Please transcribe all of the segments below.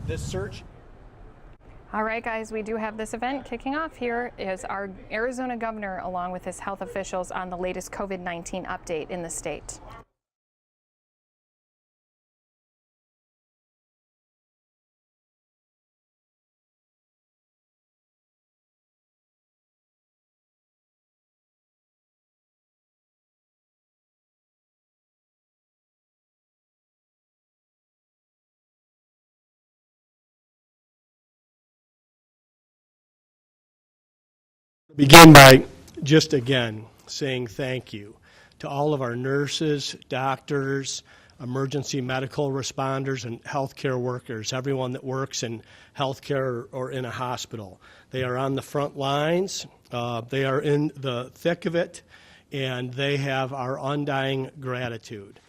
This search. All right, guys, we do have this event kicking off. Here is our Arizona governor along with his health officials on the latest COVID-19 update in the state. Begin by just again saying thank you to all of our nurses, doctors, emergency medical responders, and healthcare workers, everyone that works in healthcare or in a hospital. They are on the front lines, they are in the thick of it, and they have our undying gratitude.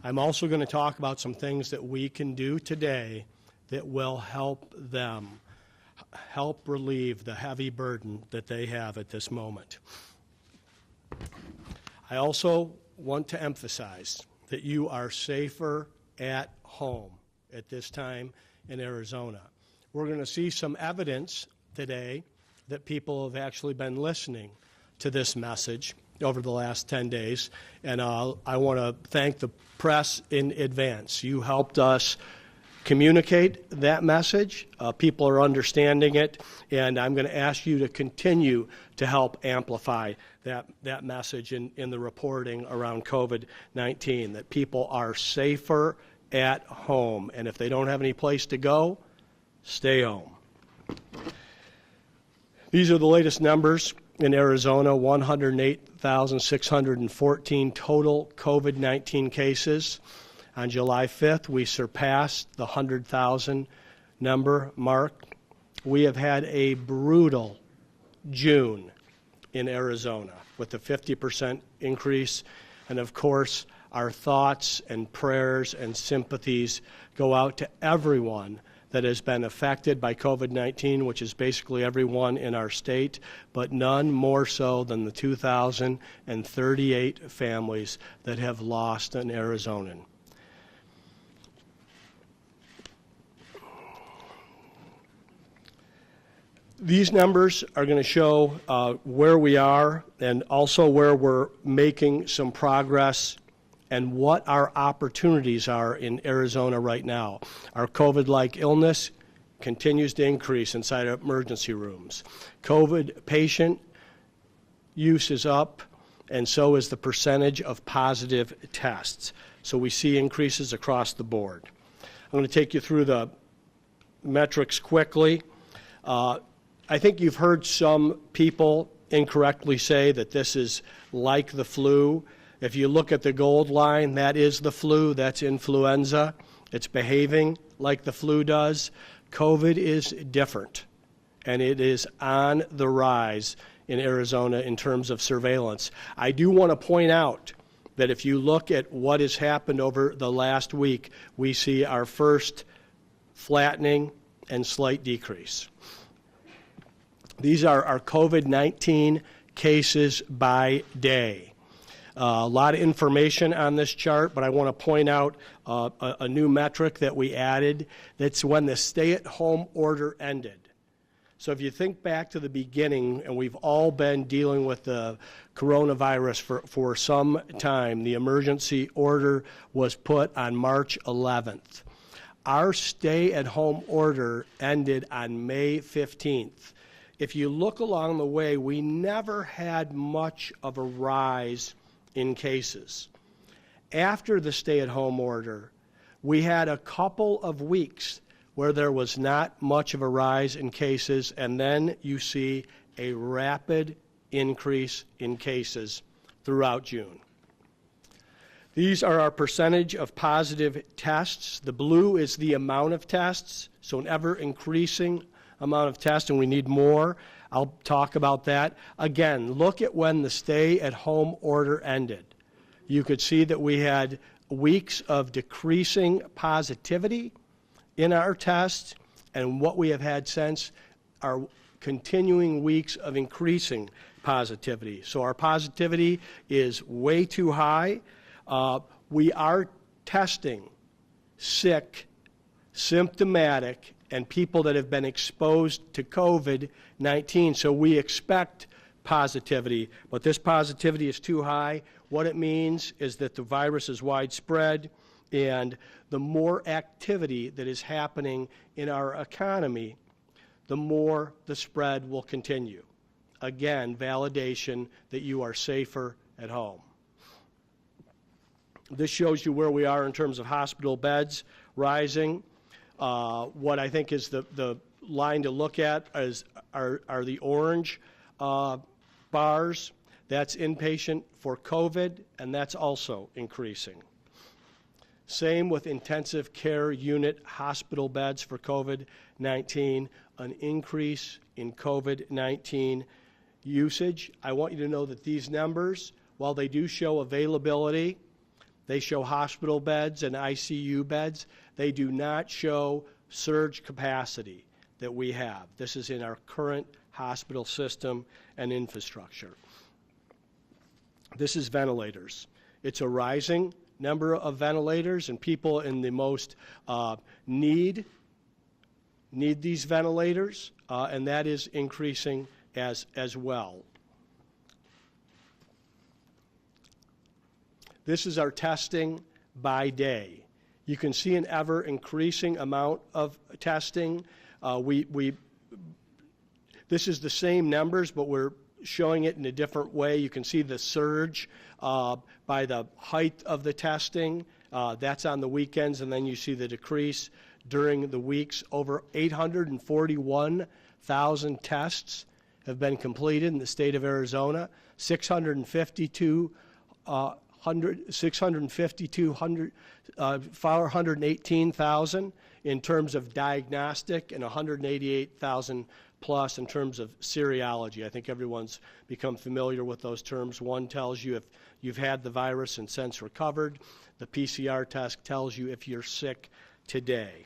I'm also going to talk about some things that we can do today that will help them, help relieve the heavy burden that they have at this moment. I also want to emphasize that you are safer at home at this time in Arizona. We're going to see some evidence today that people have actually been listening to this message over the last 10 days, and I want to thank the press in advance. You helped us communicate that message. People are understanding it, and I'm going to ask you to continue to help amplify that message in the reporting around COVID-19, that people are safer at home, and if they don't have any place to go, stay home. These are the latest numbers in Arizona: 108,614 total COVID-19 cases. On July 5th, we surpassed the 100,000 number mark. We have had a brutal June in Arizona with a 50% increase. And of course, our thoughts and prayers and sympathies go out to everyone that has been affected by COVID-19, which is basically everyone in our state, but none more so than the 2,038 families that have lost an Arizonan. These numbers are going to show where we are and also where we're making some progress and what our opportunities are in Arizona right now. Our COVID-like illness continues to increase inside of emergency rooms. COVID patient use is up, and so is the percentage of positive tests. So we see increases across the board. I'm going to take you through the metrics quickly. I think you've heard some people incorrectly say that this is like the flu. If you look at the gold line, that is the flu, that's influenza. It's behaving like the flu does. COVID is different, and it is on the rise in Arizona in terms of surveillance. I do want to point out that if you look at what has happened over the last week, we see our first flattening and slight decrease. These are our COVID-19 cases by day. A lot of information on this chart, but I want to point out a new metric that we added. That's when the stay-at-home order ended. So if you think back to the beginning, and we've all been dealing with the coronavirus for some time, the emergency order was put on March 11th. Our stay-at-home order ended on May 15th. If you look along the way, we never had much of a rise in cases. After the stay-at-home order, we had a couple of weeks where there was not much of a rise in cases, and then you see a rapid increase in cases throughout June. These are our percentage of positive tests. The blue is the amount of tests, so an ever-increasing amount of tests, and we need more. I'll talk about that. Again, look at when the stay-at-home order ended. You could see that we had weeks of decreasing positivity in our tests, and what we have had since are continuing weeks of increasing positivity. So our positivity is way too high. We are testing sick, symptomatic, and people that have been exposed to COVID-19. So we expect positivity, but this positivity is too high. What it means is that the virus is widespread, and the more activity that is happening in our economy, the more the spread will continue. Again, validation that you are safer at home. This shows you where we are in terms of hospital beds rising. What I think is the line to look at are the orange bars. That's inpatient for COVID, and that's also increasing. Same with intensive care unit hospital beds for COVID-19, an increase in COVID-19 usage. I want you to know that these numbers, while they do show availability, they show hospital beds and ICU beds, they do not show surge capacity that we have. This is in our current hospital system and infrastructure. This is ventilators. It's a rising number of ventilators, and people in the most need these ventilators, and that is increasing as well. This is our testing by day. You can see an ever-increasing amount of testing. This is the same numbers, but we're showing it in a different way. You can see the surge by the height of the testing. That's on the weekends, and then you see the decrease during the weeks. Over 841,000 tests have been completed in the state of Arizona. 418,000 in terms of diagnostic, and 188,000 plus in terms of serology. I think everyone's become familiar with those terms. One tells you if you've had the virus and since recovered. The PCR test tells you if you're sick today.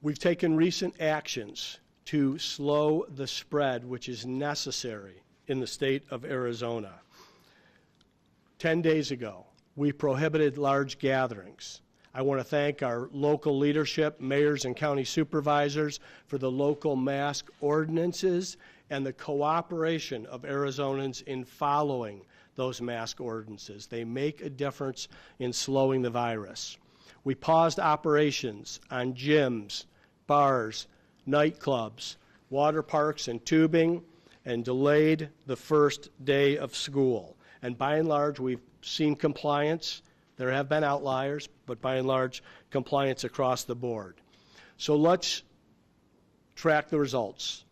We've taken recent actions to slow the spread, which is necessary in the state of Arizona. 10 days ago, we prohibited large gatherings. I want to thank our local leadership, mayors and county supervisors, for the local mask ordinances and the cooperation of Arizonans in following those mask ordinances. They make a difference in slowing the virus. We paused operations on gyms, bars, nightclubs, water parks, and tubing, and delayed the first day of school. And by and large, we've seen compliance. There have been outliers, but by and large, compliance across the board. So let's track the results.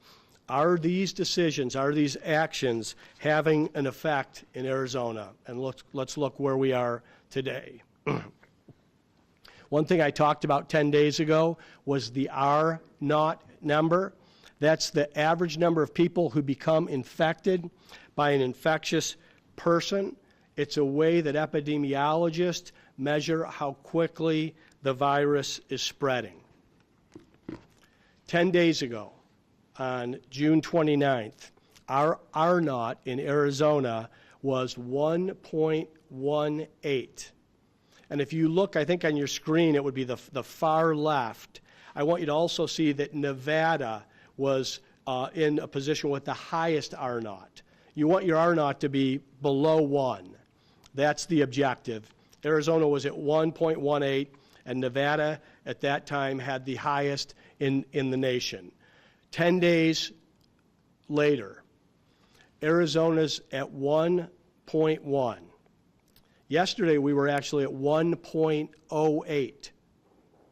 Are these decisions, are these actions having an effect in Arizona? And let's look where we are today. One thing I talked about 10 days ago was the R0 number. That's the average number of people who become infected by an infectious person. It's a way that epidemiologists measure how quickly the virus is spreading. 10 days ago, on June 29th, our R0 in Arizona was 1.18. And if you look, I think on your screen, it would be the far left. I want you to also see that Nevada was in a position with the highest R0. You want your R0 to be below 1. That's the objective. Arizona was at 1.18, and Nevada at that time had the highest in the nation. 10 days later, Arizona's at 1.1. Yesterday, we were actually at 1.08.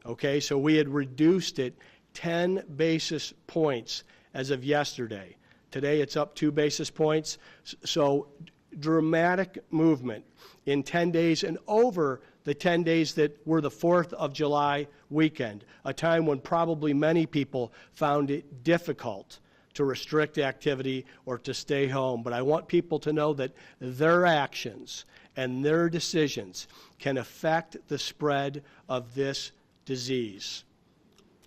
Okay, so we had reduced it 10 basis points as of yesterday. Today, it's up 2 basis points. So dramatic movement in 10 days and over the 10 days that were the 4th of July weekend, a time when probably many people found it difficult to restrict activity or to stay home. But I want people to know that their actions and their decisions can affect the spread of this disease.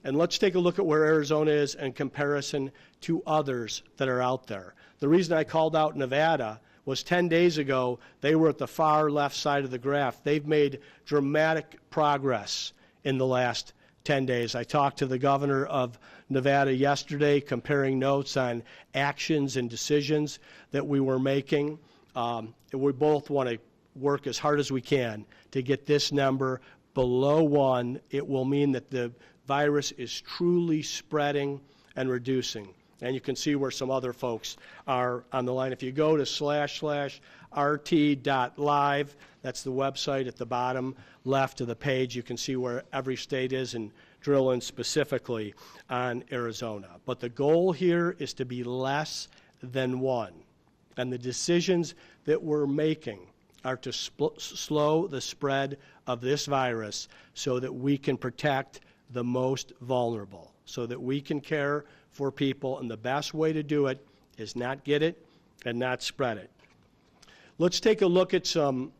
And let's take a look at where Arizona is in comparison to others that are out there. The reason I called out Nevada was 10 days ago, they were at the far left side of the graph. They've made dramatic progress in the last 10 days. I talked to the governor of Nevada yesterday, comparing notes on actions and decisions that we were making. We both want to work as hard as we can to get this number below 1. It will mean that the virus is truly spreading and reducing. And you can see where some other folks are on the line. If you go to //rt.live, that's the website at the bottom left of the page, you can see where every state is and drill in specifically on Arizona. But the goal here is to be less than 1. And the decisions that we're making are to slow the spread of this virus so that we can protect the most vulnerable, so that we can care for people, and the best way to do it is not get it and not spread it. Let's take a look at some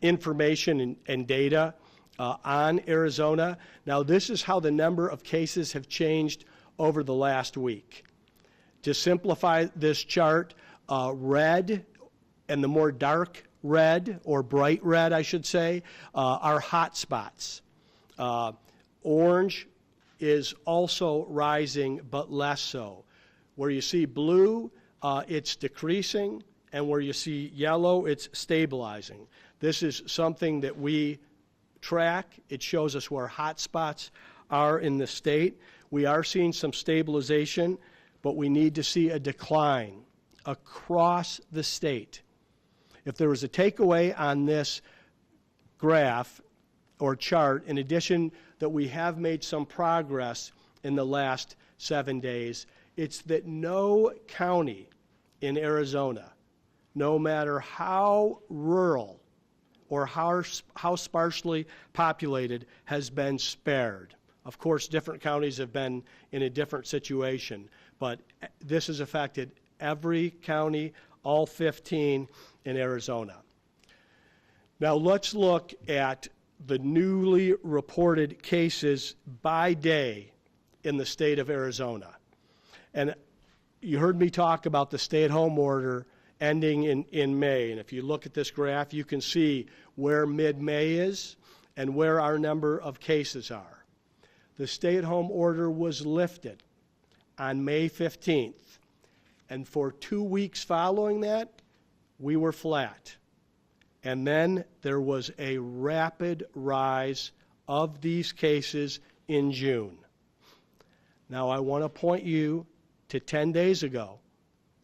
information and data on Arizona. Now, this is how the number of cases have changed over the last week. To simplify this chart, red and the more dark red, or bright red, I should say, are hotspots. Orange is also rising, but less so. Where you see blue, it's decreasing, and where you see yellow, it's stabilizing. This is something that we track. It shows us where hotspots are in the state. We are seeing some stabilization, but we need to see a decline across the state. If there was a takeaway on this graph or chart, in addition that we have made some progress in the last 7 days, it's that no county in Arizona, no matter how rural or how sparsely populated, has been spared. Of course, different counties have been in a different situation, but this has affected every county, all 15 in Arizona. Now let's look at the newly reported cases by day in the state of Arizona. And you heard me talk about the stay-at-home order ending in May. And if you look at this graph, you can see where mid-May is and where our number of cases are. The stay-at-home order was lifted on May 15th. And for 2 weeks following that, we were flat. And then there was a rapid rise of these cases in June. Now, I want to point you to 10 days ago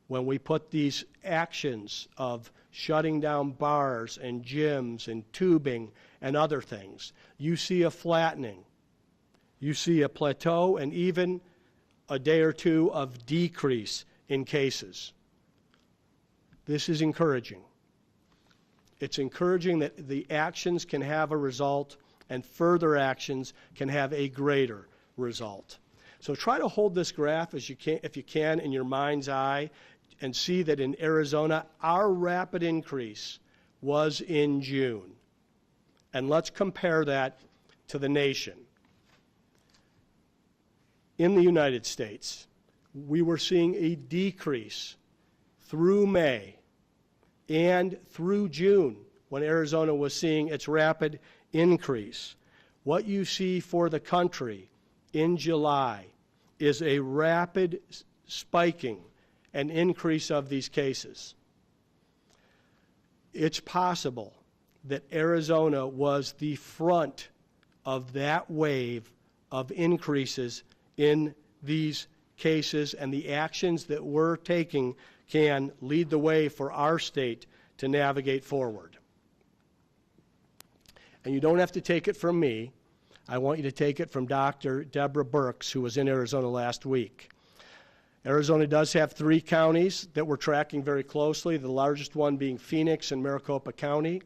when we put these actions of shutting down bars and gyms and tubing and other things. You see a flattening. You see a plateau and even a day or two of decrease in cases. This is encouraging. It's encouraging that the actions can have a result and further actions can have a greater result. So try to hold this graph as you can, if you can, in your mind's eye and see that in Arizona, our rapid increase was in June. And let's compare that to the nation. In the United States, we were seeing a decrease through May and through June when Arizona was seeing its rapid increase. What you see for the country in July is a rapid spiking and increase of these cases. It's possible that Arizona was the front of that wave of increases in these cases, and the actions that we're taking can lead the way for our state to navigate forward. And you don't have to take it from me. I want you to take it from Dr. Deborah Birx, who was in Arizona last week. Arizona does have 3 counties that we're tracking very closely, the largest one being Phoenix and Maricopa County.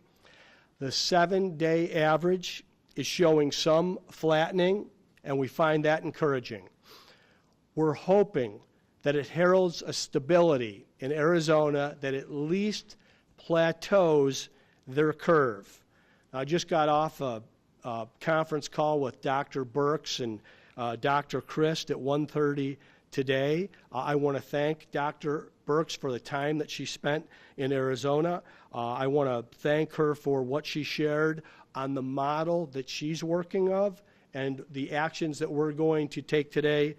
The 7-day average is showing some flattening, and we find that encouraging. We're hoping that it heralds a stability in Arizona that at least plateaus their curve. I just got off a conference call with Dr. Birx and Dr. Christ at 1:30 today. I want to thank Dr. Burks for the time that she spent in Arizona. I want to thank her for what she shared on the model that she's working of and the actions that we're going to take today.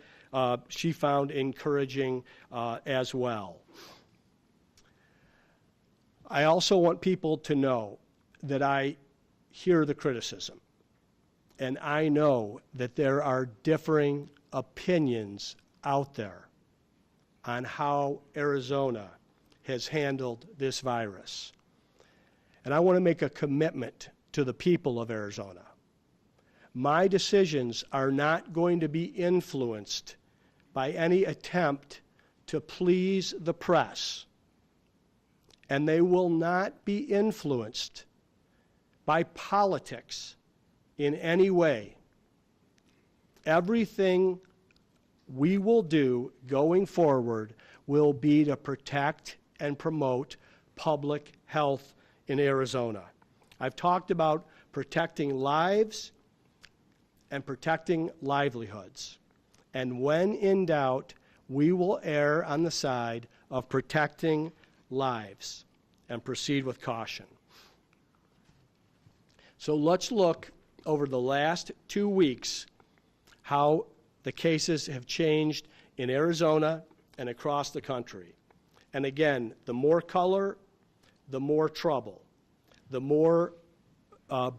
She found encouraging as well. I also want people to know that I hear the criticism, and I know that there are differing opinions out there on how Arizona has handled this virus. And I want to make a commitment to the people of Arizona. My decisions are not going to be influenced by any attempt to please the press, and they will not be influenced by politics in any way. Everything we will do going forward will be to protect and promote public health in Arizona. I've talked about protecting lives and protecting livelihoods. And when in doubt, we will err on the side of protecting lives and proceed with caution. So let's look over the last 2 weeks how the cases have changed in Arizona and across the country. And again, the more color, the more trouble. The more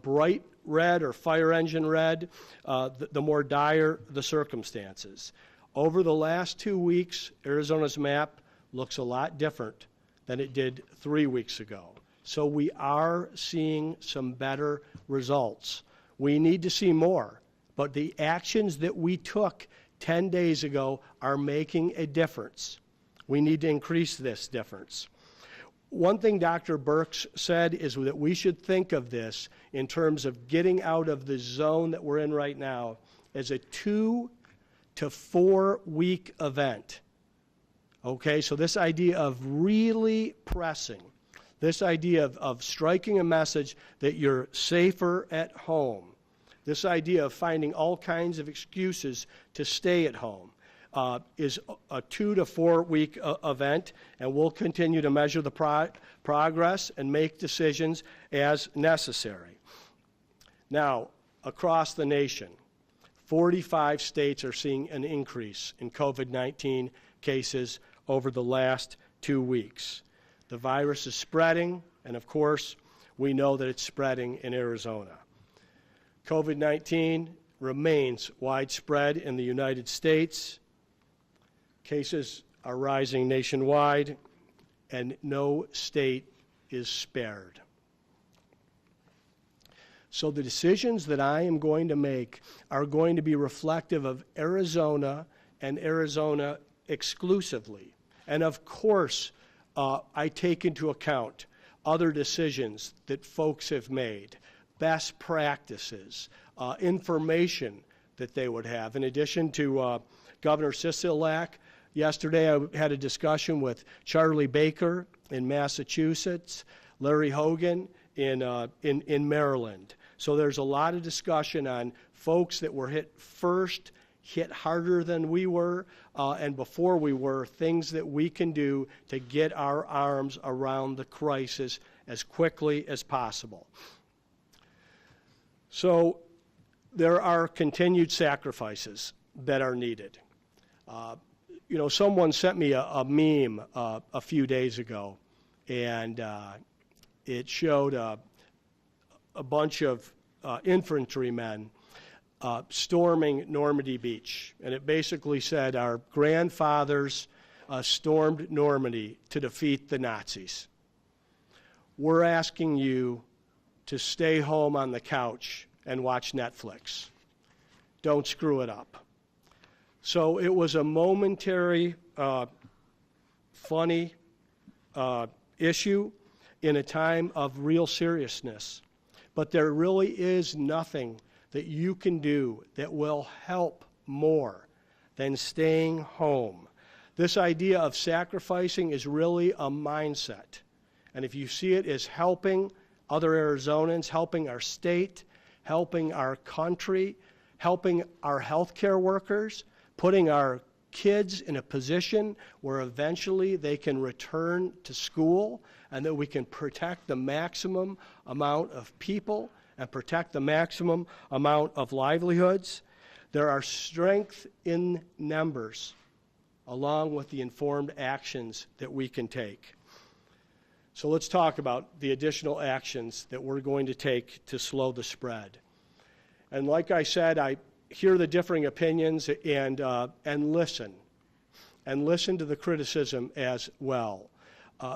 bright red or fire engine red, the more dire the circumstances. Over the last 2 weeks, Arizona's map looks a lot different than it did 3 weeks ago. So we are seeing some better results. We need to see more, but the actions that we took 10 days ago are making a difference. We need to increase this difference. One thing Dr. Burks said is that we should think of this in terms of getting out of the zone that we're in right now as a 2 to 4 week event. Okay, so this idea of really pressing, this idea of striking a message that you're safer at home, this idea of finding all kinds of excuses to stay at home, is a 2 to 4 week event, and we'll continue to measure the progress and make decisions as necessary. Now, across the nation, 45 states are seeing an increase in COVID-19 cases over the last 2 weeks. The virus is spreading, and of course, we know that it's spreading in Arizona. COVID-19 remains widespread in the United States. Cases are rising nationwide, and no state is spared. So the decisions that I am going to make are going to be reflective of Arizona and Arizona exclusively. And of course, I take into account other decisions that folks have made, best practices, information that they would have. In addition to Governor Sisolak, yesterday I had a discussion with Charlie Baker in Massachusetts, Larry Hogan in Maryland. So there's a lot of discussion on folks that were hit first, hit harder than we were, and before we were, things that we can do to get our arms around the crisis as quickly as possible. So there are continued sacrifices that are needed. Someone sent me a meme a few days ago, and it showed a bunch of infantrymen storming Normandy Beach. And it basically said, our grandfathers stormed Normandy to defeat the Nazis. We're asking you to stay home on the couch and watch Netflix. Don't screw it up. So it was a momentary, funny issue in a time of real seriousness. But there really is nothing that you can do that will help more than staying home. This idea of sacrificing is really a mindset. And if you see it as helping other Arizonans, helping our state, helping our country, helping our healthcare workers, putting our kids in a position where eventually they can return to school and that we can protect the maximum amount of people and protect the maximum amount of livelihoods. There are strength in numbers along with the informed actions that we can take. So let's talk about the additional actions that we're going to take to slow the spread. And like I said, I hear the differing opinions and listen to the criticism as well.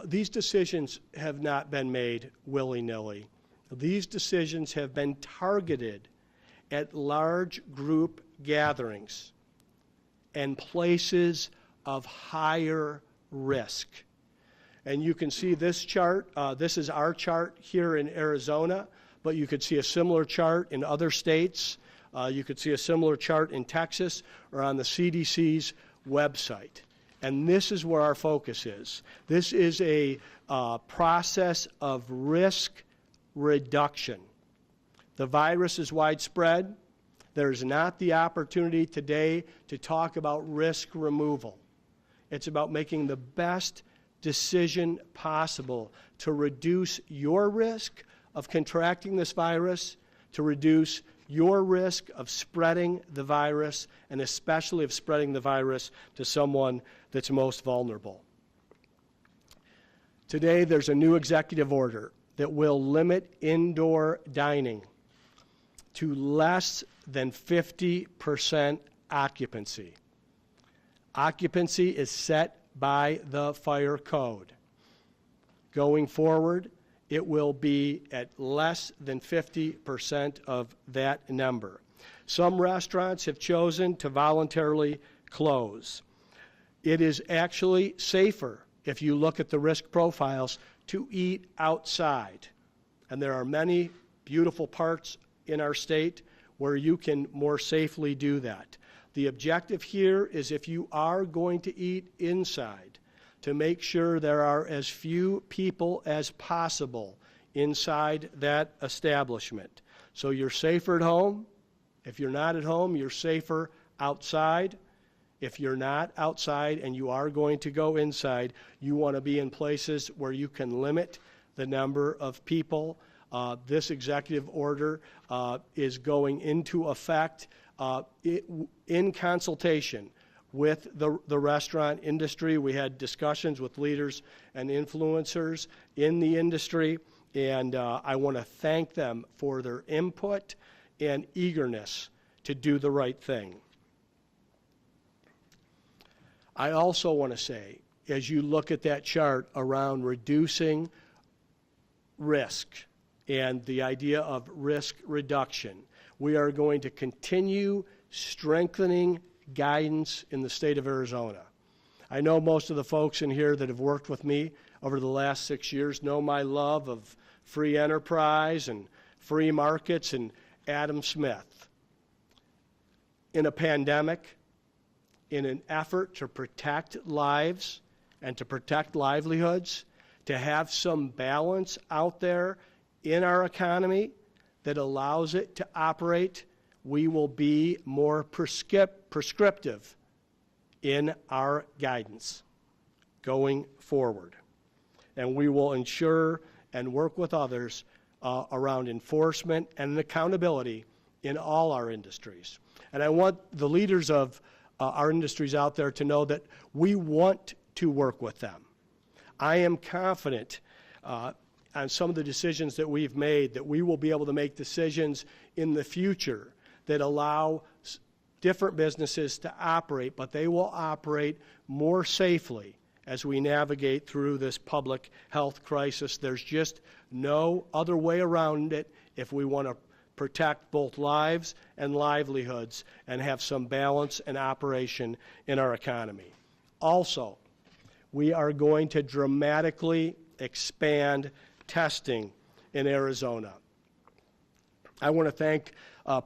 These decisions have not been made willy-nilly. These decisions have been targeted at large group gatherings and places of higher risk. And you can see this chart. This is our chart here in Arizona, but you could see a similar chart in other states. You could see a similar chart in Texas or on the CDC's website. And this is where our focus is. This is a process of risk reduction. The virus is widespread. There's not the opportunity today to talk about risk removal. It's about making the best decision possible to reduce your risk of contracting this virus, to reduce your risk of spreading the virus, and especially of spreading the virus to someone that's most vulnerable. Today, there's a new executive order that will limit indoor dining to less than 50% occupancy. Occupancy is set by the fire code. Going forward, it will be at less than 50% of that number. Some restaurants have chosen to voluntarily close. It is actually safer, if you look at the risk profiles, to eat outside. And there are many beautiful parts in our state where you can more safely do that. The objective here is, if you are going to eat inside, to make sure there are as few people as possible inside that establishment. So you're safer at home. If you're not at home, you're safer outside. If you're not outside and you are going to go inside, you want to be in places where you can limit the number of people. This executive order is going into effect in consultation with the restaurant industry. We had discussions with leaders and influencers in the industry, and I want to thank them for their input and eagerness to do the right thing. I also want to say, as you look at that chart around reducing risk and the idea of risk reduction, we are going to continue strengthening guidance in the state of Arizona. I know most of the folks in here that have worked with me over the last 6 years know my love of free enterprise and free markets and Adam Smith. In a pandemic, in an effort to protect lives and to protect livelihoods, to have some balance out there in our economy that allows it to operate, we will be more prescriptive in our guidance going forward. And we will ensure and work with others around enforcement and accountability in all our industries. And I want the leaders of our industries out there to know that we want to work with them. I am confident on some of the decisions that we've made that we will be able to make decisions in the future that allow different businesses to operate, but they will operate more safely as we navigate through this public health crisis. There's just no other way around it if we want to protect both lives and livelihoods and have some balance and operation in our economy. Also, we are going to dramatically expand testing in Arizona. I want to thank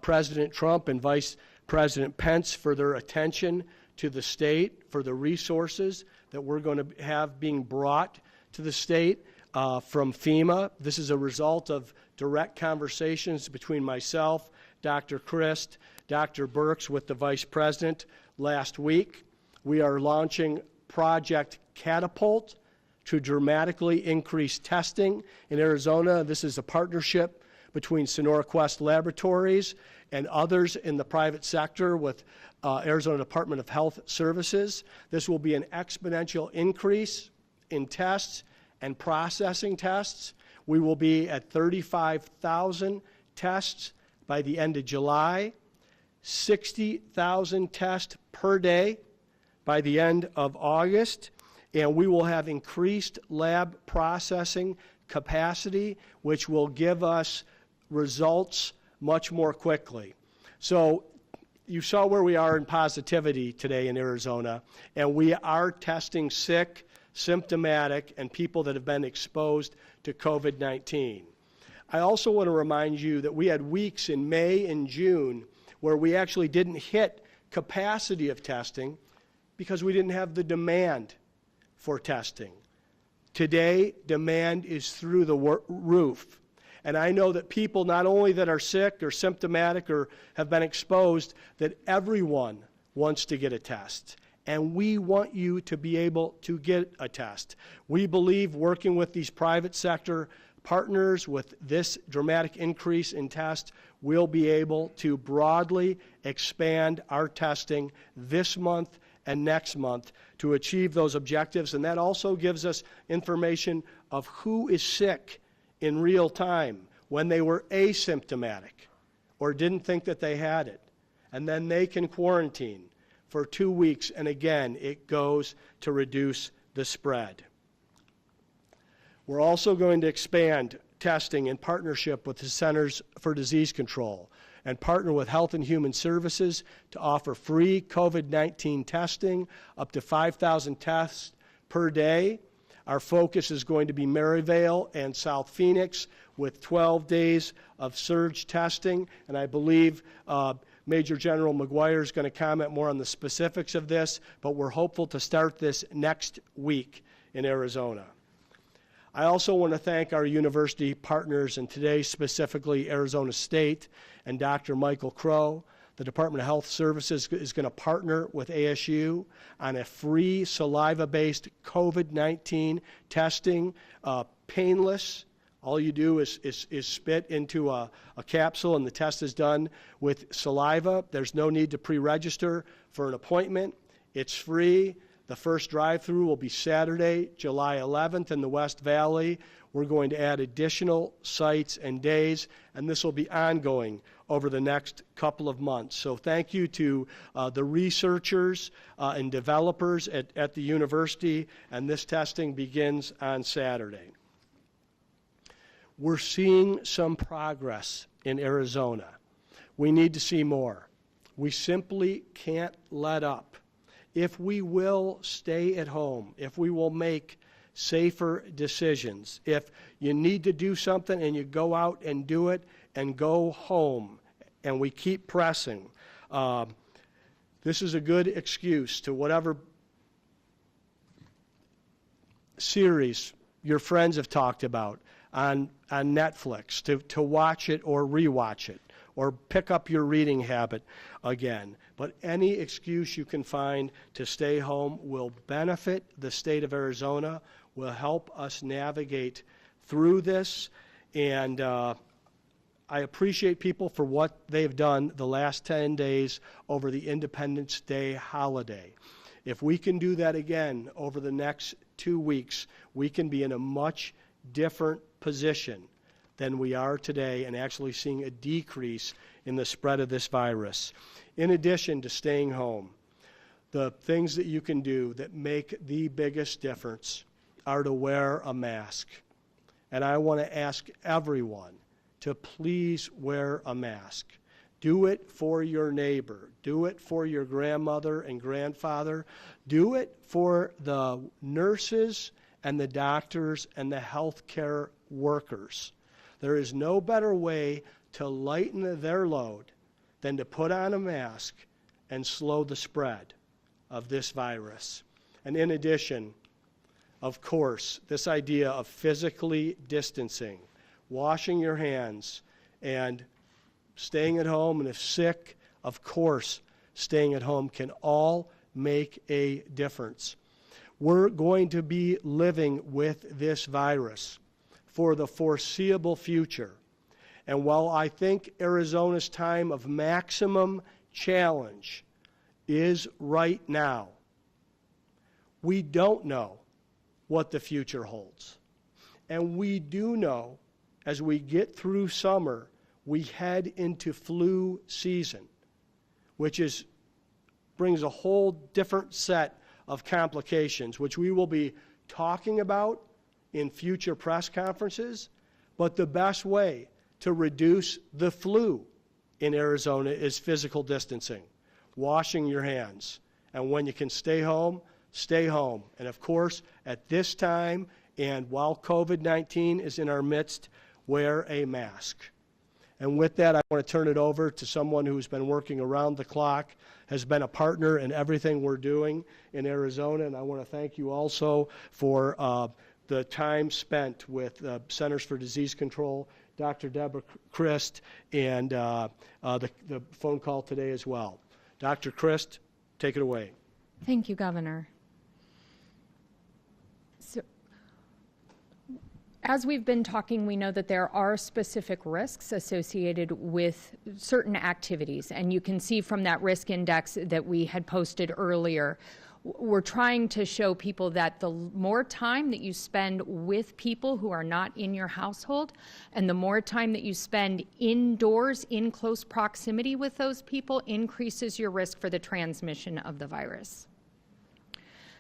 President Trump and Vice President Pence for their attention to the state, for the resources that we're going to have being brought to the state from FEMA. This is a result of direct conversations between myself, Dr. Christ, Dr. Birx with the Vice President last week. We are launching Project Catapult to dramatically increase testing in Arizona. This is a partnership between Sonora Quest Laboratories and others in the private sector with Arizona Department of Health Services. This will be an exponential increase in tests and processing tests. We will be at 35,000 tests by the end of July, 60,000 tests per day by the end of August, and we will have increased lab processing capacity, which will give us results much more quickly. So you saw where we are in positivity today in Arizona, and we are testing sick, symptomatic, and people that have been exposed to COVID-19. I also want to remind you that we had weeks in May and June where we actually didn't hit capacity of testing because we didn't have the demand for testing. Today, demand is through the roof. And I know that people not only that are sick or symptomatic or have been exposed, that everyone wants to get a test. And we want you to be able to get a test. We believe working with these private sector partners with this dramatic increase in tests, we'll be able to broadly expand our testing this month and next month to achieve those objectives. And that also gives us information of who is sick in real time when they were asymptomatic or didn't think that they had it. And then they can quarantine for 2 weeks, and again, it goes to reduce the spread. We're also going to expand testing in partnership with the Centers for Disease Control and partner with Health and Human Services to offer free COVID-19 testing, up to 5,000 tests per day. Our focus is going to be Maryvale and South Phoenix with 12 days of surge testing, and I believe Major General McGuire is going to comment more on the specifics of this, but we're hopeful to start this next week in Arizona. I also want to thank our university partners, and today specifically Arizona State and Dr. Michael Crow. The Department of Health Services is going to partner with ASU on a free saliva-based COVID-19 testing, painless. All you do is spit into a capsule and the test is done with saliva. There's no need to pre-register for an appointment. It's free. The first drive-through will be Saturday, July 11th in the West Valley. We're going to add additional sites and days, and this will be ongoing over the next couple of months. So thank you to the researchers and developers at the university, and this testing begins on Saturday. We're seeing some progress in Arizona. We need to see more. We simply can't let up. If we will stay at home, if we will make safer decisions, if you need to do something and you go out and do it and go home, and we keep pressing, this is a good excuse to whatever series your friends have talked about on Netflix, to watch it or rewatch it, or pick up your reading habit again. But any excuse you can find to stay home will benefit the state of Arizona, will help us navigate through this, and I appreciate people for what they've done the last 10 days over the Independence Day holiday. If we can do that again over the next 2 weeks, we can be in a much different position than we are today and actually seeing a decrease in the spread of this virus. In addition to staying home, the things that you can do that make the biggest difference are to wear a mask. And I want to ask everyone to please wear a mask. Do it for your neighbor. Do it for your grandmother and grandfather. Do it for the nurses and the doctors and the healthcare workers. There is no better way to lighten their load than to put on a mask and slow the spread of this virus. And in addition, of course, this idea of physically distancing, washing your hands, and staying at home, and if sick, of course, staying at home can all make a difference. We're going to be living with this virus for the foreseeable future. And while I think Arizona's time of maximum challenge is right now, we don't know what the future holds. And we do know, as we get through summer, we head into flu season, which brings a whole different set of complications, which we will be talking about in future press conferences. But the best way to reduce the flu in Arizona is physical distancing, washing your hands. And when you can stay home, stay home. And of course, at this time, and while COVID-19 is in our midst, wear a mask. And with that, I want to turn it over to someone who's been working around the clock, has been a partner in everything we're doing in Arizona. And I want to thank you also for the time spent with Centers for Disease Control, Dr. Deborah Christ, and the phone call today as well. Dr. Christ, take it away. Thank you, Governor. So, as we've been talking, we know that there are specific risks associated with certain activities, and you can see from that risk index that we had posted earlier, we're trying to show people that the more time that you spend with people who are not in your household, and the more time that you spend indoors in close proximity with those people, increases your risk for the transmission of the virus.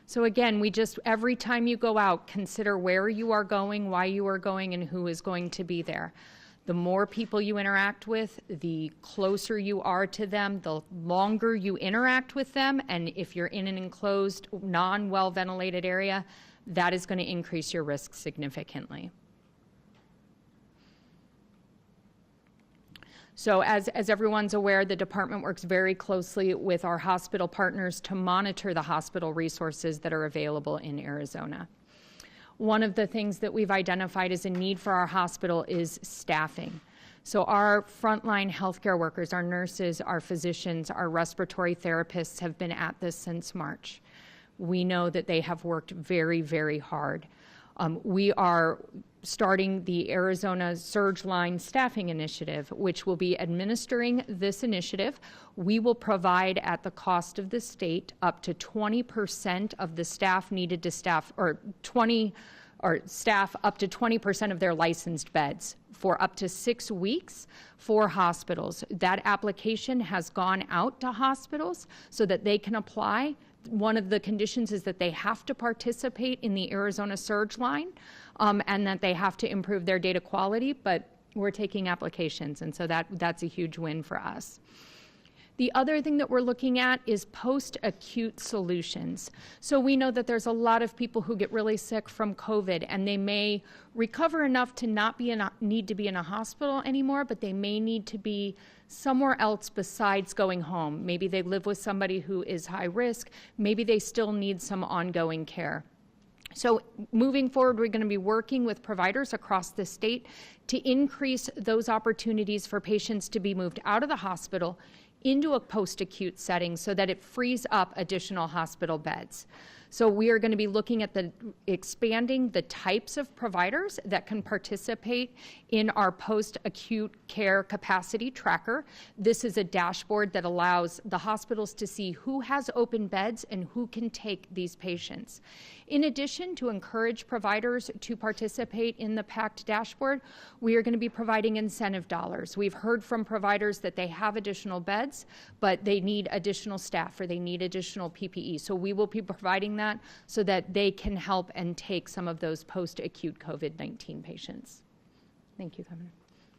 So again, every time you go out, consider where you are going, why you are going, and who is going to be there. The more people you interact with, the closer you are to them, the longer you interact with them, and if you're in an enclosed, non-well ventilated area, that is going to increase your risk significantly. So as everyone's aware, the department works very closely with our hospital partners to monitor the hospital resources that are available in Arizona. One of the things that we've identified as a need for our hospital is staffing. So our frontline healthcare workers, our nurses, our physicians, our respiratory therapists have been at this since March. We know that they have worked very, very hard. We are starting the Arizona Surge Line Staffing Initiative, which will be administering this initiative. We will provide at the cost of the state up to 20% of the staff needed to staff, or staff up to 20% of their licensed beds for up to 6 weeks for hospitals. That application has gone out to hospitals so that they can apply. One of the conditions is that they have to participate in the Arizona Surge Line and that they have to improve their data quality, but we're taking applications, and so that's a huge win for us. The other thing that we're looking at is post-acute solutions. So we know that there's a lot of people who get really sick from COVID, and they may recover enough to not need to be in a hospital anymore, but they may need to be somewhere else besides going home. Maybe they live with somebody who is high risk. Maybe they still need some ongoing care. So moving forward, we're going to be working with providers across the state to increase those opportunities for patients to be moved out of the hospital into a post-acute setting so that it frees up additional hospital beds. So we are going to be looking at expanding the types of providers that can participate in our post-acute care capacity tracker. This is a dashboard that allows the hospitals to see who has open beds and who can take these patients. In addition, to encourage providers to participate in the PACT dashboard, we are going to be providing incentive dollars. We've heard from providers that they have additional beds, but they need additional staff or they need additional PPE. So we will be providing that so that they can help and take some of those post-acute COVID-19 patients. Thank you, Governor.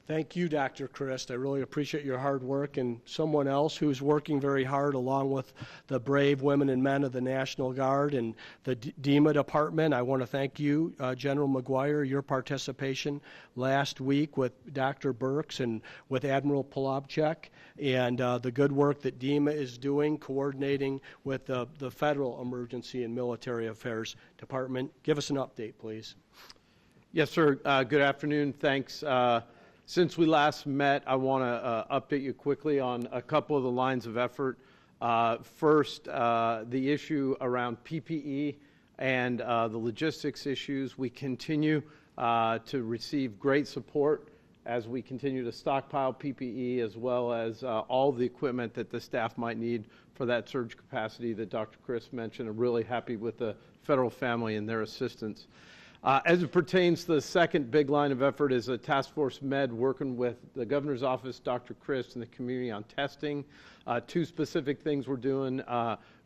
Thank you, Dr. Christ. I really appreciate your hard work, and someone else who's working very hard along with the brave women and men of the National Guard and the DEMA department. I want to thank you, General McGuire, your participation last week with Dr. Burks and with Admiral Polobchek, and the good work that DEMA is doing coordinating with the Federal Emergency and Military Affairs Department. Give us an update, please. Yes, sir. Good afternoon. Thanks. Since we last met, I want to update you quickly on a couple of the lines of effort First, the issue around PPE and the logistics issues. We continue to receive great support as we continue to stockpile PPE, as well as all the equipment that the staff might need for that surge capacity that Dr. Chris mentioned. I'm really happy with the federal family and their assistance. As it pertains to the second big line of effort is a task force med working with the governor's office, Dr. Chris, and the community on testing. Two specific things we're doing.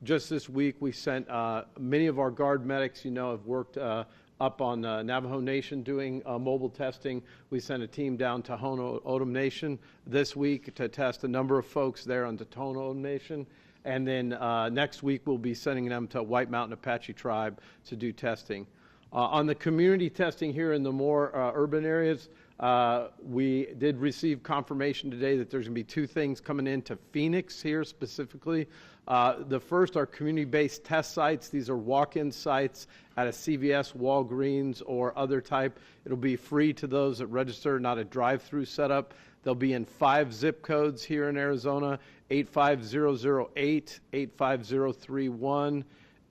Just this week, we sent many of our guard medics, have worked up on Navajo Nation doing mobile testing. We sent a team down to Tohono O'odham Nation this week to test a number of folks there on the Tohono O'odham Nation. And then next week, we'll be sending them to White Mountain Apache Tribe to do testing. On the community testing here in the more urban areas, we did receive confirmation today that there's going to be two things coming into Phoenix here specifically. The first are community-based test sites. These are walk-in sites at a CVS, Walgreens, or other type. It'll be free to those that register, not a drive-through setup. They'll be in 5 zip codes here in Arizona: 85008, 85031,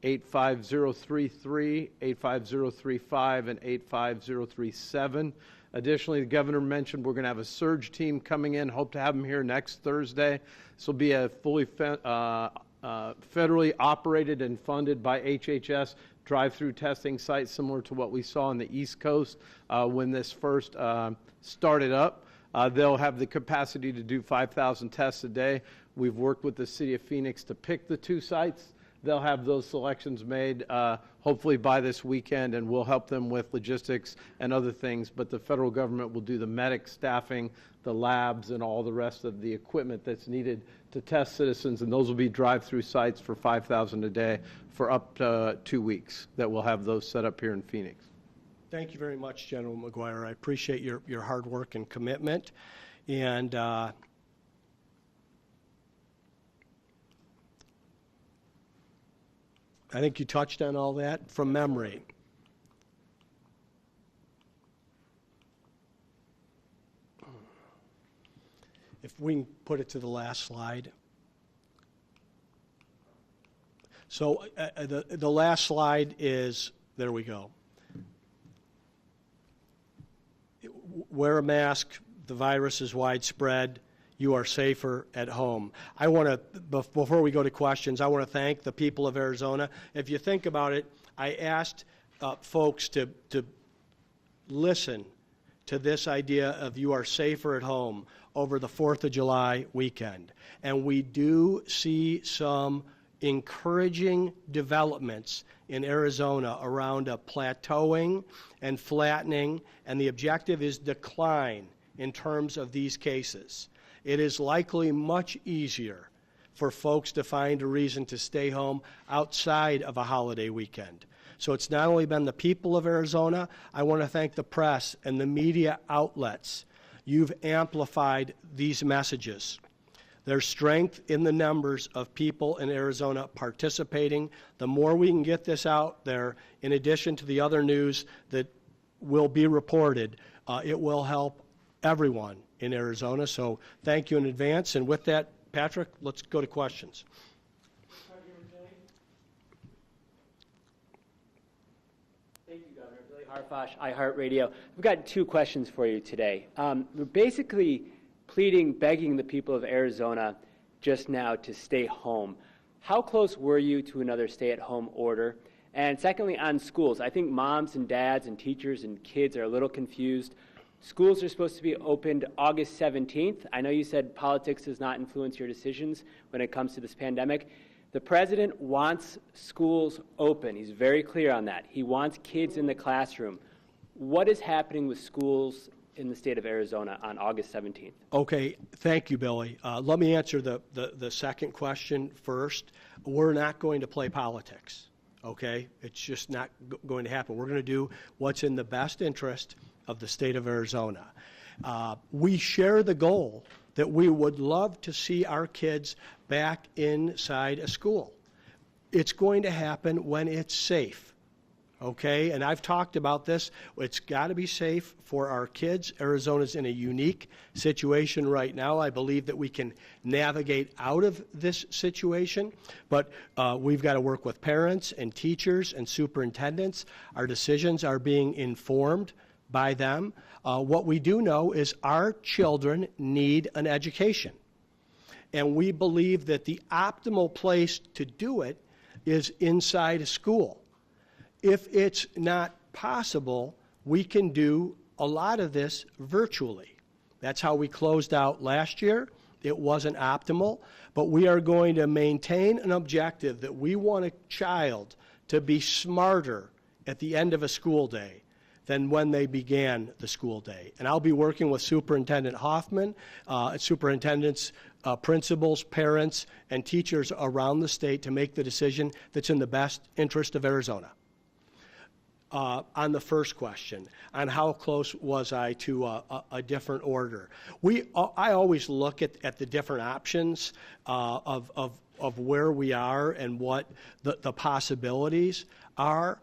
85033, 85035, and 85037. Additionally, the governor mentioned we're going to have a surge team coming in. Hope to have them here next Thursday. This will be a fully federally operated and funded by HHS drive-through testing site, similar to what we saw on the East Coast when this first started up. They'll have the capacity to do 5,000 tests a day. We've worked with the city of Phoenix to pick the 2 sites. They'll have those selections made hopefully by this weekend, and we'll help them with logistics and other things. But the federal government will do the medic staffing, the labs, and all the rest of the equipment that's needed to test citizens. And those will be drive-through sites for 5,000 a day for up to 2 weeks that we'll have those set up here in Phoenix. Thank you very much, General McGuire. I appreciate your hard work and commitment. And I think you touched on all that from memory. If we can put it to the last slide. So the last slide is, there we go. Wear a mask, the virus is widespread. You are safer at home. I want to, before we go to questions, I want to thank the people of Arizona. If you think about it, I asked folks to listen to this idea of you are safer at home over the 4th of July weekend. And we do see some encouraging developments in Arizona around a plateauing and flattening, and the objective is decline in terms of these cases. It is likely much easier for folks to find a reason to stay home outside of a holiday weekend. So it's not only been the people of Arizona, I want to thank the press and the media outlets. You've amplified these messages. There's strength in the numbers of people in Arizona participating. The more we can get this out there, in addition to the other news that will be reported, it will help everyone in Arizona. So thank you in advance. And with that, Patrick, let's go to questions. Thank you, Governor. Billy Harfosh, iHeartRadio. We've got 2 questions for you today. We're basically begging the people of Arizona just now to stay home. How close were you to another stay-at-home order? And secondly, on schools, I think moms and dads and teachers and kids are a little confused. Schools are supposed to be opened August 17th. I know you said politics does not influence your decisions when it comes to this pandemic. The president wants schools open. He's very clear on that. He wants kids in the classroom. What is happening with schools in the state of Arizona on August 17th? Okay, thank you, Billy. Let me answer the second question first. We're not going to play politics, okay? It's just not going to happen. We're going to do what's in the best interest of the state of Arizona. We share the goal that we would love to see our kids back inside a school. It's going to happen when it's safe, okay? And I've talked about this. It's got to be safe for our kids. Arizona's in a unique situation right now. I believe that we can navigate out of this situation, but we've got to work with parents and teachers and superintendents. Our decisions are being informed by them. What we do know is our children need an education. And we believe that the optimal place to do it is inside a school. If it's not possible, we can do a lot of this virtually. That's how we closed out last year. It wasn't optimal, but we are going to maintain an objective that we want a child to be smarter at the end of a school day than when they began the school day. And I'll be working with Superintendent Hoffman, superintendents, principals, parents, and teachers around the state to make the decision that's in the best interest of Arizona. On the first question, on how close was I to a different order, I always look at the different options of where we are and what the possibilities are.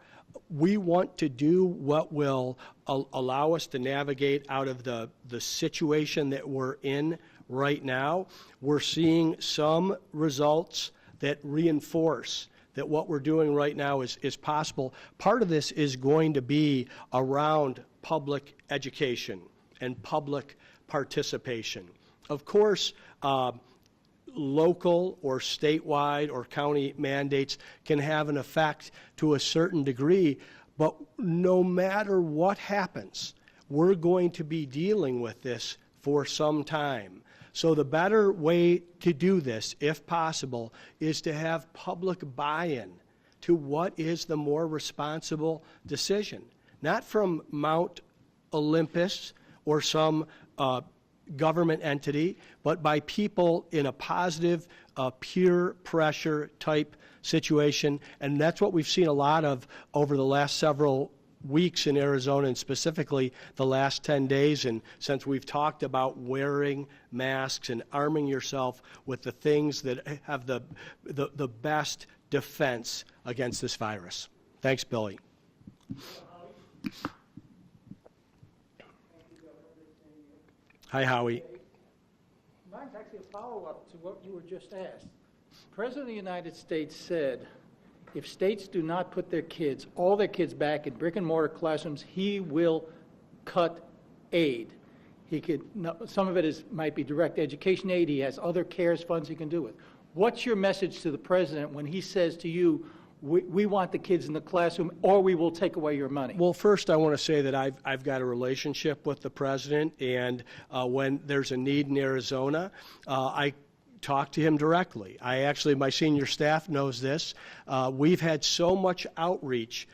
We want to do what will allow us to navigate out of the situation that we're in right now. We're seeing some results that reinforce that what we're doing right now is possible. Part of this is going to be around public education and public participation. Of course, local or statewide or county mandates can have an effect to a certain degree, but no matter what happens, we're going to be dealing with this for some time. So the better way to do this, if possible, is to have public buy-in to what is the more responsible decision. Not from Mount Olympus or some government entity, but by people in a positive, peer pressure type situation. And that's what we've seen a lot of over the last several weeks in Arizona, and specifically the last 10 days, and since we've talked about wearing masks and arming yourself with the things that have the best defense against this virus. Thanks, Billy. Hi, Howie. Mine's actually a follow-up to what you were just asked. The President of the United States said, if states do not put all their kids back in brick and mortar classrooms, he will cut aid. Some of it might be direct education aid. He has other CARES funds he can do it. What's your message to the President when he says to you, we want the kids in the classroom or we will take away your money? Well, first I want to say that I've got a relationship with the President, and when there's a need in Arizona, I talk to him directly. My senior staff knows this. We've had so much outreach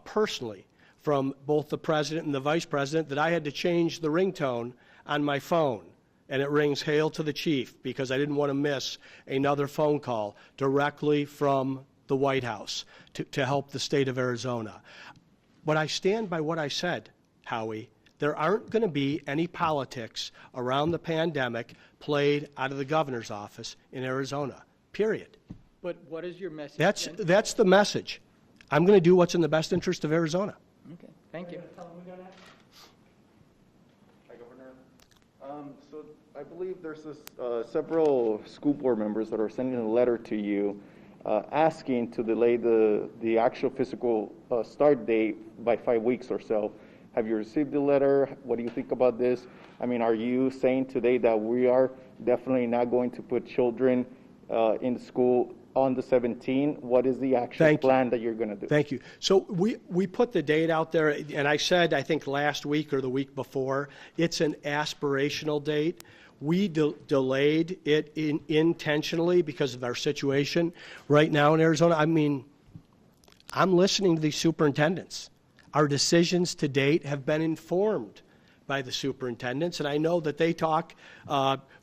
personally from both the President and the Vice President that I had to change the ringtone on my phone. And it rings "Hail to the Chief" because I didn't want to miss another phone call directly from the White House to help the state of Arizona. But I stand by what I said, Howie. There aren't going to be any politics around the pandemic played out of the governor's office in Arizona, period. But what is your message? That's the message. I'm going to do what's in the best interest of Arizona. Okay, thank you. Hi, Governor. So I believe there's several school board members that are sending a letter to you asking to delay the actual physical start date by 5 weeks or so. Have you received the letter? What do you think about this? I mean, are you saying today that we are definitely not going to put children in school on the 17th? What is the actual plan that you're going to do? Thank you. So we put the date out there, and I said, I think last week or the week before, it's an aspirational date. We delayed it intentionally because of our situation right now in Arizona. I mean, I'm listening to these superintendents. Our decisions to date have been informed by the superintendents, and I know that they talk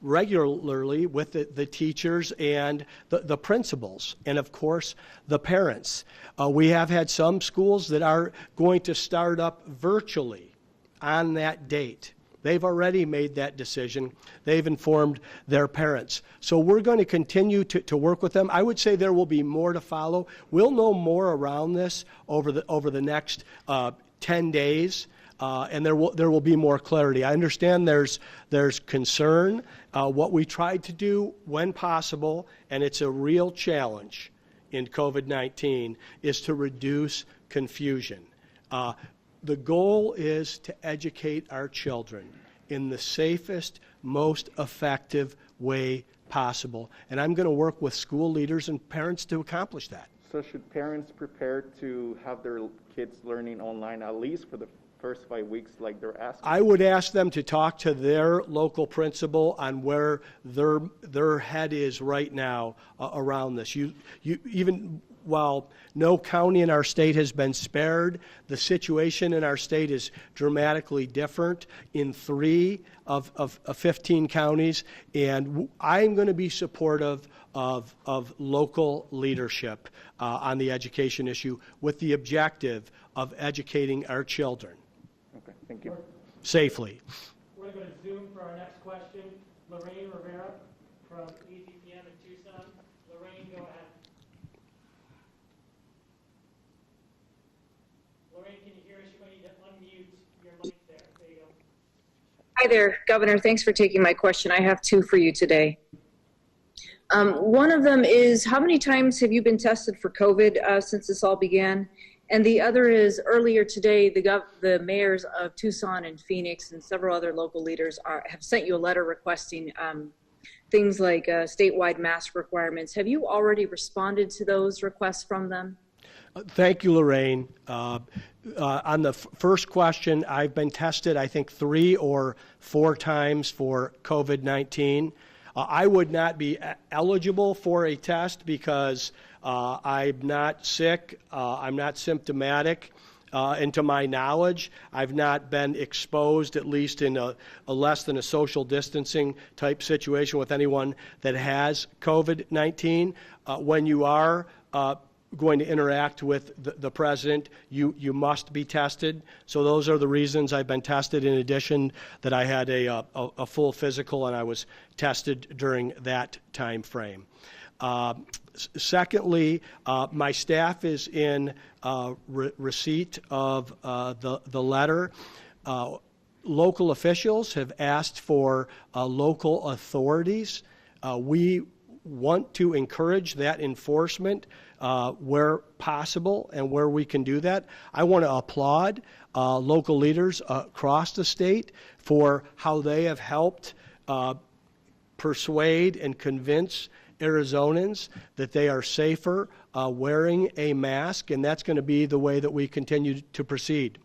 regularly with the teachers and the principals, and of course the parents. We have had some schools that are going to start up virtually on that date. They've already made that decision. They've informed their parents. So we're going to continue to work with them. I would say there will be more to follow. We'll know more around this over the next 10 days. And there will be more clarity. I understand there's concern. What we tried to do when possible, and it's a real challenge in COVID-19, is to reduce confusion. The goal is to educate our children in the safest, most effective way possible. And I'm going to work with school leaders and parents to accomplish that. So should parents prepare to have their kids learning online at least for the first 5 weeks like they're asking? I would ask them to talk to their local principal on where their head is right now around this. Even while no county in our state has been spared, the situation in our state is dramatically different in 3 of 15 counties, and I'm going to be supportive of local leadership on the education issue with the objective of educating our children. Okay, thank you. Safely. We're going to Zoom for our next question. Lorraine Rivera from EZPM in Tucson. Lorraine, go ahead. Lorraine, can you hear us? You might need to unmute your mic there. There you go. Hi there, Governor. Thanks for taking my question. I have 2 for you today. One of them is, how many times have you been tested for COVID since this all began? And the other is, earlier today, the mayors of Tucson and Phoenix and several other local leaders have sent you a letter requesting things like statewide mask requirements. Have you already responded to those requests from them? Thank you, Lorraine. On the first question, I've been tested, I think, 3 or 4 times for COVID-19. I would not be eligible for a test because I'm not sick, I'm not symptomatic, and to my knowledge, I've not been exposed, at least in a less than a social distancing type situation with anyone that has COVID-19. When you are going to interact with the president, you must be tested. So those are the reasons I've been tested, in addition that I had a full physical and I was tested during that time frame. Secondly, my staff is in receipt of the letter. Local officials have asked for local authorities. We want to encourage that enforcement where possible and where we can do that. I want to applaud local leaders across the state for how they have helped persuade and convince Arizonans that they are safer wearing a mask, and that's going to be the way that we continue to proceed.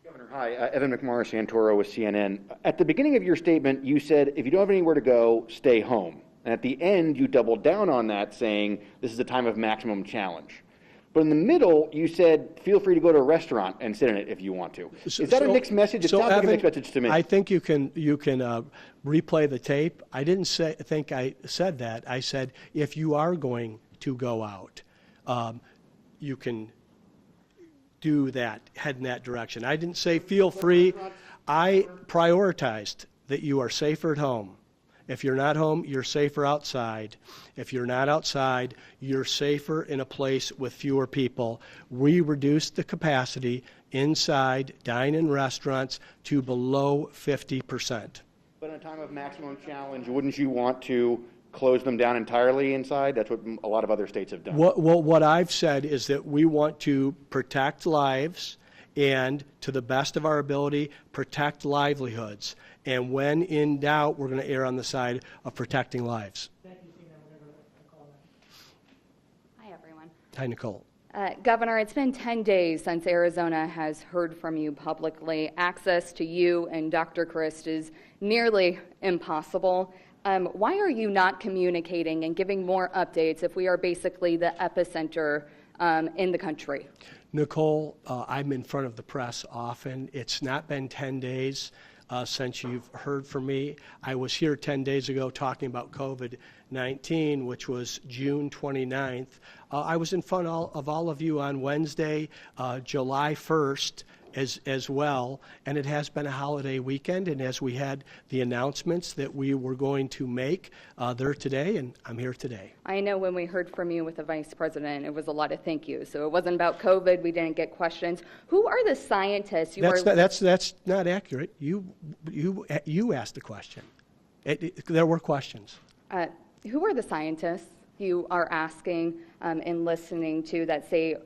Governor, hi. Evan McMorris, Santoro with CNN. At the beginning of your statement, you said, if you don't have anywhere to go, stay home. And at the end, you doubled down on that, saying this is a time of maximum challenge. But in the middle, you said, feel free to go to a restaurant and sit in it if you want to. Is that a mixed message? It sounds like a mixed message to me. I think you can replay the tape. I didn't think I said that. I said, if you are going to go out, you can do that, head in that direction. I didn't say feel free. I prioritized that you are safer at home. If you're not home, you're safer outside. If you're not outside, you're safer in a place with fewer people. We reduced the capacity inside dine-in restaurants to below 50%. But in a time of maximum challenge, wouldn't you want to close them down entirely inside? That's what a lot of other states have done. Well, what I've said is that we want to protect lives and, to the best of our ability, protect livelihoods. And when in doubt, we're going to err on the side of protecting lives. Thank you, Tina. We're going to go to Nicole now. Hi, everyone. Hi, Nicole. Governor, it's been 10 days since Arizona has heard from you publicly. Access to you and Dr. Christ is nearly impossible. Why are you not communicating and giving more updates if we are basically the epicenter in the country? Nicole, I'm in front of the press often. It's not been 10 days. since you've heard from me. I was here 10 days ago talking about COVID-19, which was June 29th. I was in front of all of you on Wednesday, July 1st, as well, and it has been a holiday weekend, and as we had the announcements that we were going to make, there today, and I'm here today. I know when we heard from you with the Vice President, it was a lot of thank you. So it wasn't about COVID. We didn't get questions. Who are the scientists? That's not accurate. You asked the question. There were questions. Who are the scientists you are asking and listening to that say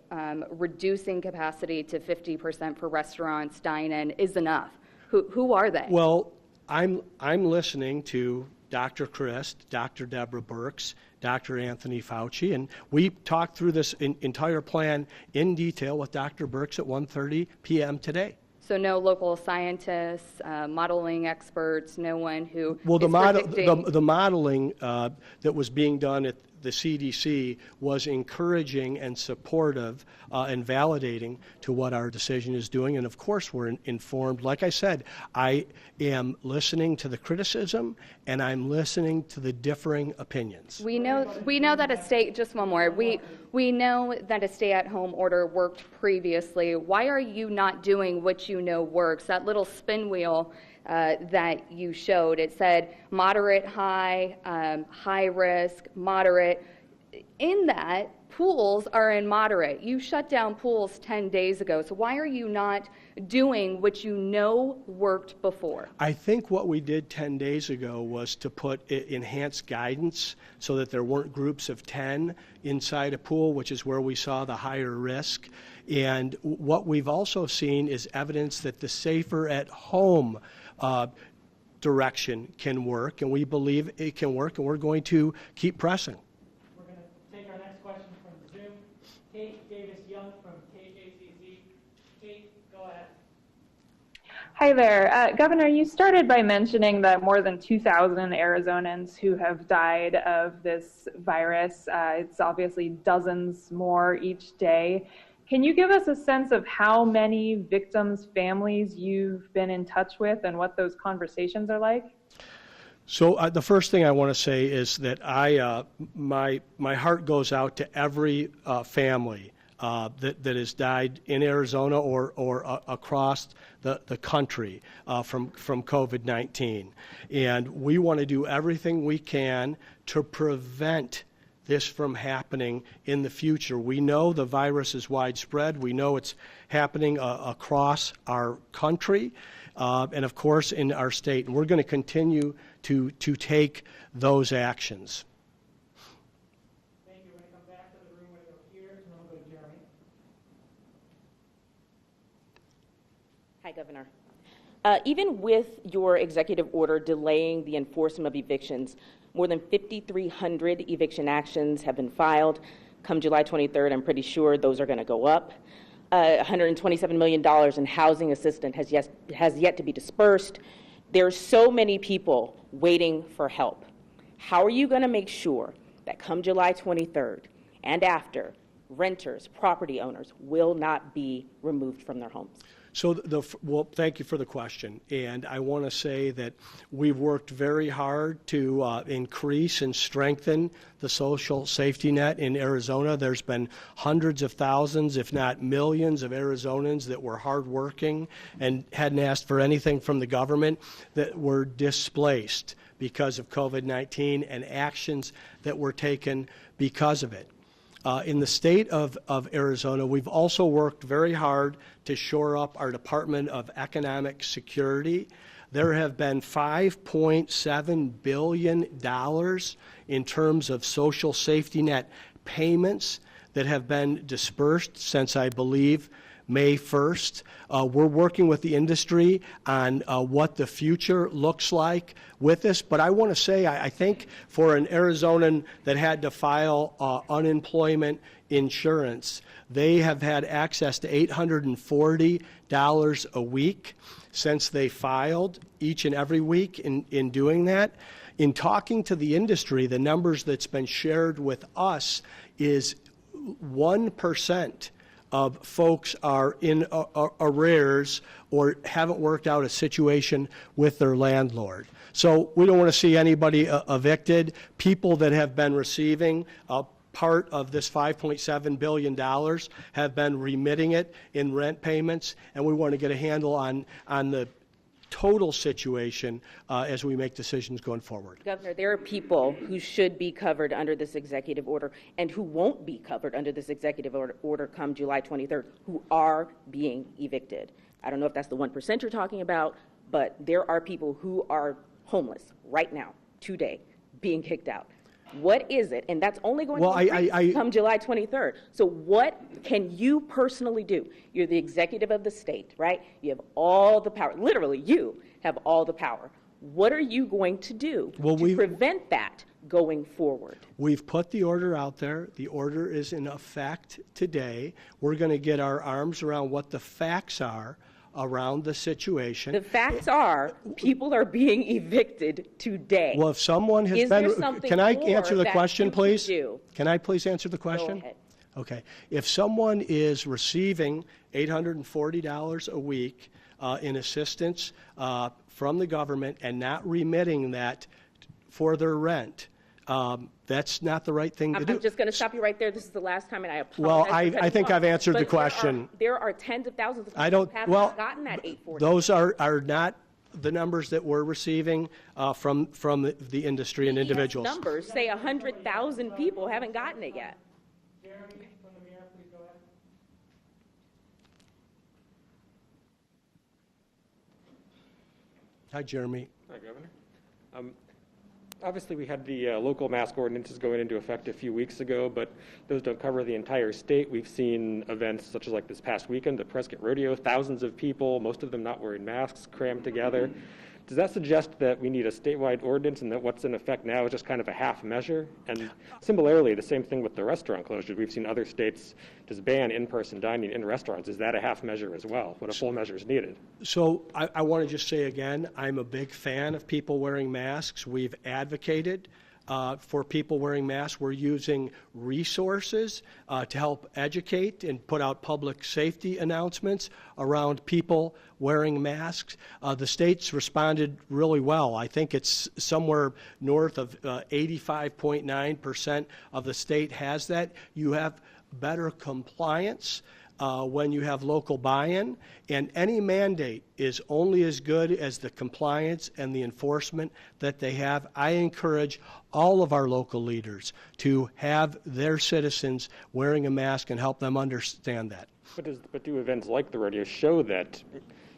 reducing capacity to 50% for restaurants, dine-in is enough? Who are they? Well, I'm listening to Dr. Christ, Dr. Deborah Birx, Dr. Anthony Fauci, and we talked through this entire plan in detail with Dr. Birx at 1:30 p.m. today. So no local scientists, modeling experts, no one who well, is predicting. the modeling that was being done at the CDC was encouraging and supportive and validating to what our decision is doing. And of course, we're informed. Like I said, I am listening to the criticism and I'm listening to the differing opinions. We know that just one more. We know that a stay-at-home order worked previously. Why are you not doing what you know works? That little spin wheel that you showed, it said moderate, high, high risk, moderate. In that, pools are in moderate. You shut down pools 10 days ago. So why are you not doing what you know worked before? I think what we did 10 days ago was to put enhanced guidance so that there weren't groups of 10 inside a pool, which is where we saw the higher risk. And what we've also seen is evidence that the safer at home direction can work, and we believe it can work, and we're going to keep pressing. We're going to take our next question from Zoom. Kate Davis-Young from KJCZ. Kate, go ahead. Hi there. Governor, you started by mentioning that more than 2,000 Arizonans who have died of this virus. It's obviously dozens more each day. Can you give us a sense of how many victims' families you've been in touch with and what those conversations are like? So the first thing I want to say is that my heart goes out to every family that has died in Arizona or across the country from COVID-19. And we want to do everything we can to prevent this from happening in the future. We know the virus is widespread. We know it's happening across our country and, of course, in our state. And we're going to continue to take those actions. Thank you. We're going to come back to the room over here, and then we'll go to Jeremy. Hi, Governor. Even with your executive order delaying the enforcement of evictions, more than 5,300 eviction actions have been filed. Come July 23rd, I'm pretty sure those are going to go up. $127 million in housing assistance has yet to be dispersed. There's so many people waiting for help. How are you going to make sure that come July 23rd and after, renters, property owners will not be removed from their homes? So, well, thank you for the question. And I want to say that we've worked very hard to increase and strengthen the social safety net in Arizona. There's been hundreds of thousands, if not millions, of Arizonans that were hardworking and hadn't asked for anything from the government that were displaced because of COVID-19 and actions that were taken because of it. In the state of Arizona, we've also worked very hard to shore up our Department of Economic Security. There have been $5.7 billion in terms of social safety net payments that have been dispersed since, I believe, May 1st. We're working with the industry on what the future looks like with this. But I want to say, I think for an Arizonan that had to file unemployment insurance, they have had access to $840 a week since they filed each and every week in doing that. In talking to the industry, the numbers that's been shared with us is 1% of folks are in arrears or haven't worked out a situation with their landlord. So we don't want to see anybody evicted. People that have been receiving part of this $5.7 billion have been remitting it in rent payments, and we want to get a handle on the total situation as we make decisions going forward. Governor, there are people who should be covered under this executive order and who won't be covered under this executive order come July 23rd, who are being evicted. I don't know if that's the 1% you're talking about, but there are people who are homeless right now, today, being kicked out. What is it? And that's only going to increase come July 23rd. So what can you personally do? You're the executive of the state, right? You have all the power. Literally, you have all the power. What are you going to do to prevent that going forward? We've put the order out there. The order is in effect today. We're going to get our arms around what the facts are around the situation. The facts are people are being evicted today. Well, if someone has can I answer the question, please? Can I please answer the question? Go ahead. Okay. If someone is receiving $840 a week in assistance from the government and not remitting that for their rent, that's not the right thing to do. I'm just going to stop you right there. This is the last time, and I apologize. Well, I think I've answered the question. There are tens of thousands of people who haven't gotten that $840. Those are not the numbers that we're receiving from the industry and individuals. These numbers say 100,000 people haven't gotten it yet. Jeremy from the mayor, please go ahead. Hi, Jeremy. Hi, Governor. Obviously, we had the local mask ordinances going into effect a few weeks ago, but those don't cover the entire state. We've seen events such as like this past weekend, the Prescott Rodeo, thousands of people, most of them not wearing masks, crammed together. Does that suggest that we need a statewide ordinance and that what's in effect now is just kind of a half measure? And similarly, the same thing with the restaurant closures. We've seen other states just ban in-person dining in restaurants. Is that a half measure as well, when a full measure is needed? So I want to just say again, I'm a big fan of people wearing masks. We've advocated for people wearing masks. We're using resources to help educate and put out public safety announcements around people wearing masks. The state's responded really well. I think it's somewhere north of 85.9% of the state has that. You have better compliance when you have local buy-in, and any mandate is only as good as the compliance and the enforcement that they have. I encourage all of our local leaders to have their citizens wearing a mask and help them understand that. But do events like the rodeo show that,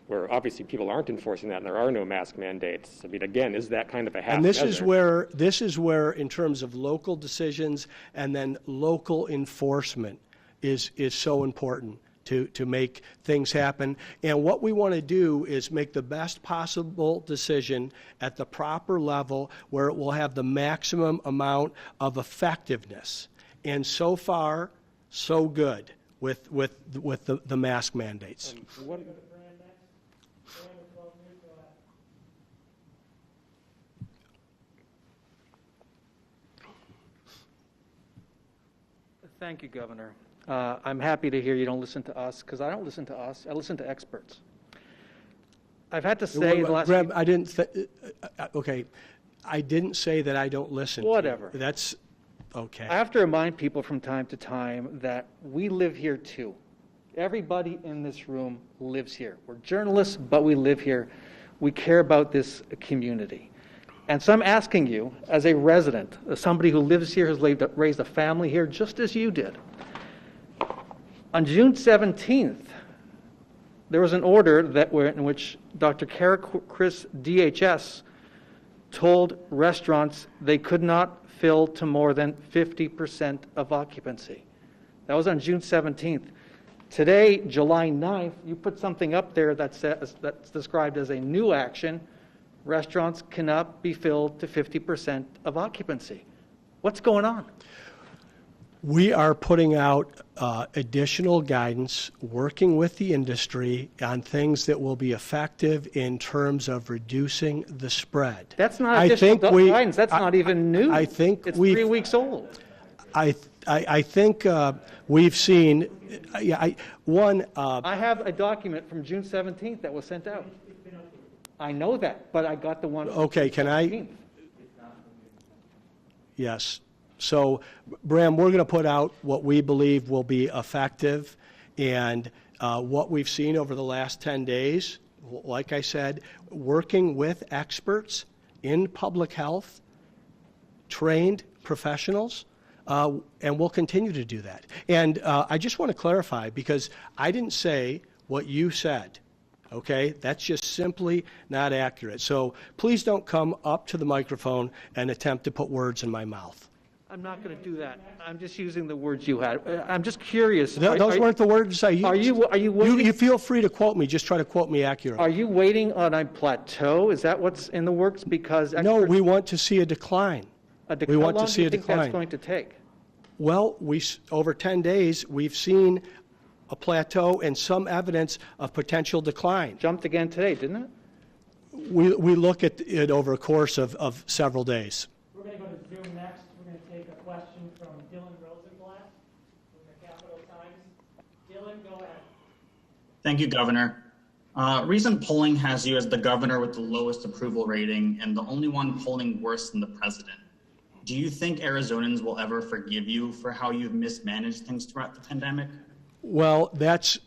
where obviously people aren't enforcing that and there are no mask mandates? I mean, again, is that kind of a half and this measure? This is where, in terms of local decisions and then local enforcement, is so important to make things happen. And what we want to do is make the best possible decision at the proper level where it will have the maximum amount of effectiveness. And so far, so good with the mask mandates. Thank you, Governor. I'm happy to hear you don't listen to us, because I don't listen to us. I listen to experts. I've had to say the last... Greg, I didn't... okay. I didn't say that I don't listen. Whatever. That's... okay. I have to remind people from time to time that we live here, too. Everybody in this room lives here. We're journalists, but we live here. We care about this community. And so I'm asking you, as a resident, as somebody who lives here, has raised a family here, just as you did, on June 17th, there was an order in which Dr. Kara Chris, DHS, told restaurants they could not fill to more than 50% of occupancy. That was on June 17th. Today, July 9th, you put something up there that's described as a new action. Restaurants cannot be filled to 50% of occupancy. What's going on? We are putting out additional guidance, working with the industry on things that will be effective in terms of reducing the spread. That's not additional guidance. That's not even new. I think it's 3 weeks old. I think we've seen, I have a document from June 17th that was sent out. I know that, but I got the one from okay, June 17th. Yes. So, Bram, we're going to put out what we believe will be effective, and what we've seen over the last 10 days, like I said, working with experts in public health, trained professionals, and we'll continue to do that. And I just want to clarify, because I didn't say what you said. Okay, that's just simply not accurate. So please don't come up to the microphone and attempt to put words in my mouth. I'm not going to do that. I'm just using the words you had. I'm just curious. Those weren't the words I used. Are you waiting? You feel free to quote me. Just try to quote me accurately. Are you waiting on a plateau? Is that what's in the works? Because no, we want to see a decline. We want to see a decline. How long do you think that's going to take? Well, over 10 days, we've seen a plateau and some evidence of potential decline. Jumped again today, didn't it? We look at it over a course of several days. We're going to go to Zoom next. We're going to take a question from Dylan Rosenblatt from the Capital Times. Dylan, go ahead. Thank you, Governor. Recent polling has you as the governor with the lowest approval rating and the only one polling worse than the president. Do you think Arizonans will ever forgive you for how you've mismanaged things throughout the pandemic? Well, that's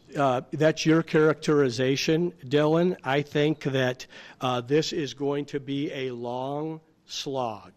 your characterization, Dylan. I think that this is going to be a long slog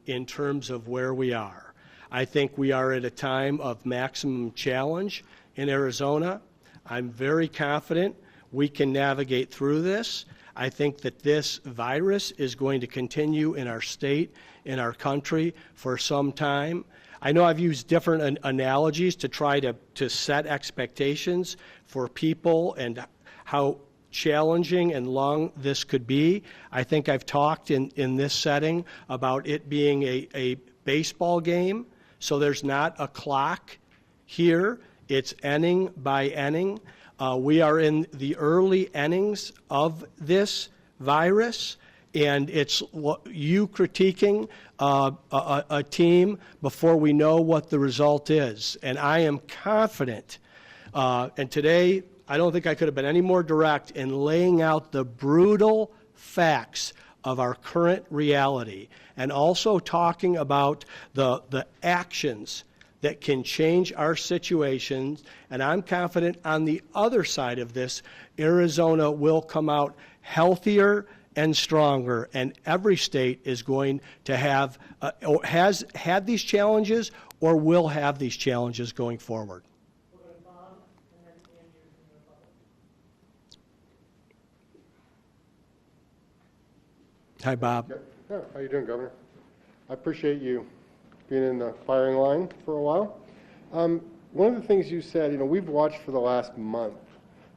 in terms of where we are. I think we are at a time of maximum challenge in Arizona. I'm very confident we can navigate through this. I think that this virus is going to continue in our state, in our country for some time. I know I've used different analogies to try to set expectations for people and how challenging and long this could be. I think I've talked in this setting about it being a baseball game, so there's not a clock here. It's inning by inning. We are in the early innings of this virus, and it's you critiquing a team before we know what the result is. And I am confident, and today I don't think I could have been any more direct in laying out the brutal facts of our current reality, and also talking about the actions that can change our situations. And I'm confident on the other side of this, Arizona will come out healthier and stronger, and every state is going to have, or has had these challenges, or will have these challenges going forward. Hi, Bob. Yeah, how you doing, Governor? I appreciate you being in the firing line for a while. One of the things you said, we've watched for the last month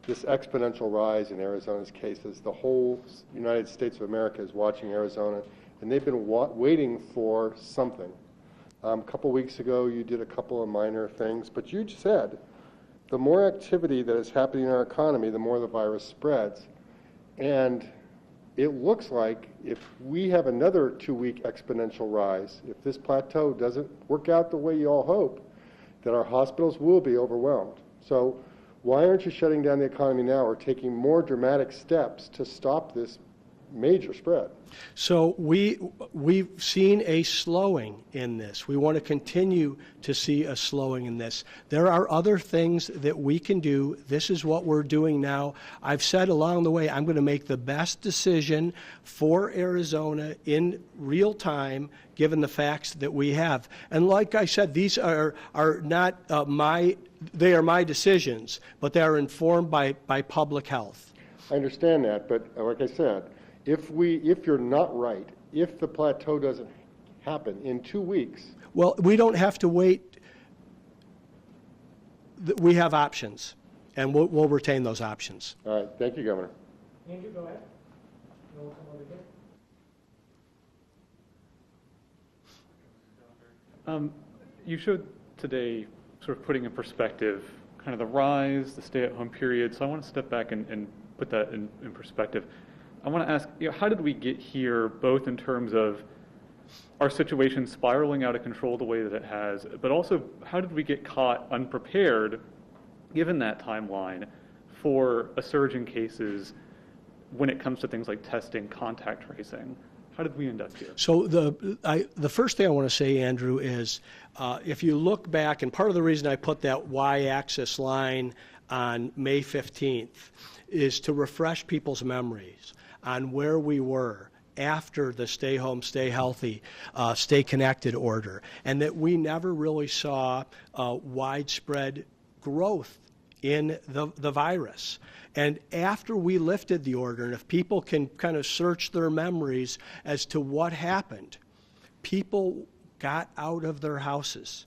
this exponential rise in Arizona's cases. The whole United States of America is watching Arizona, and they've been waiting for something. A couple weeks ago, you did a couple of minor things, but you said the more activity that is happening in our economy, the more the virus spreads. And it looks like if we have another 2-week exponential rise, if this plateau doesn't work out the way you all hope, that our hospitals will be overwhelmed. So why aren't you shutting down the economy now or taking more dramatic steps to stop this major spread? So we've seen a slowing in this. We want to continue to see a slowing in this. There are other things that we can do. This is what we're doing now. I've said along the way, I'm going to make the best decision for Arizona in real time, given the facts that we have. And like I said, these are not they are my decisions, but they are informed by public health. I understand that, but like I said, if you're not right, if the plateau doesn't happen in 2 weeks. Well, we don't have to wait. We have options, and we'll retain those options. All right. Thank you, Governor. Andrew, go ahead. You showed today sort of putting in perspective kind of the rise, the stay-at-home period. So I want to step back and put that in perspective. I want to ask, how did we get here, both in terms of our situation spiraling out of control the way that it has, but also how did we get caught unprepared, given that timeline, for a surge in cases when it comes to things like testing, contact tracing? How did we end up here? So the first thing I want to say, Andrew, is if you look back, and part of the reason I put that y-axis line on May 15th is to refresh people's memories on where we were after the stay home, stay healthy, stay connected order, and that we never really saw widespread growth in the virus. And after we lifted the order, and if people can kind of search their memories as to what happened, people got out of their houses.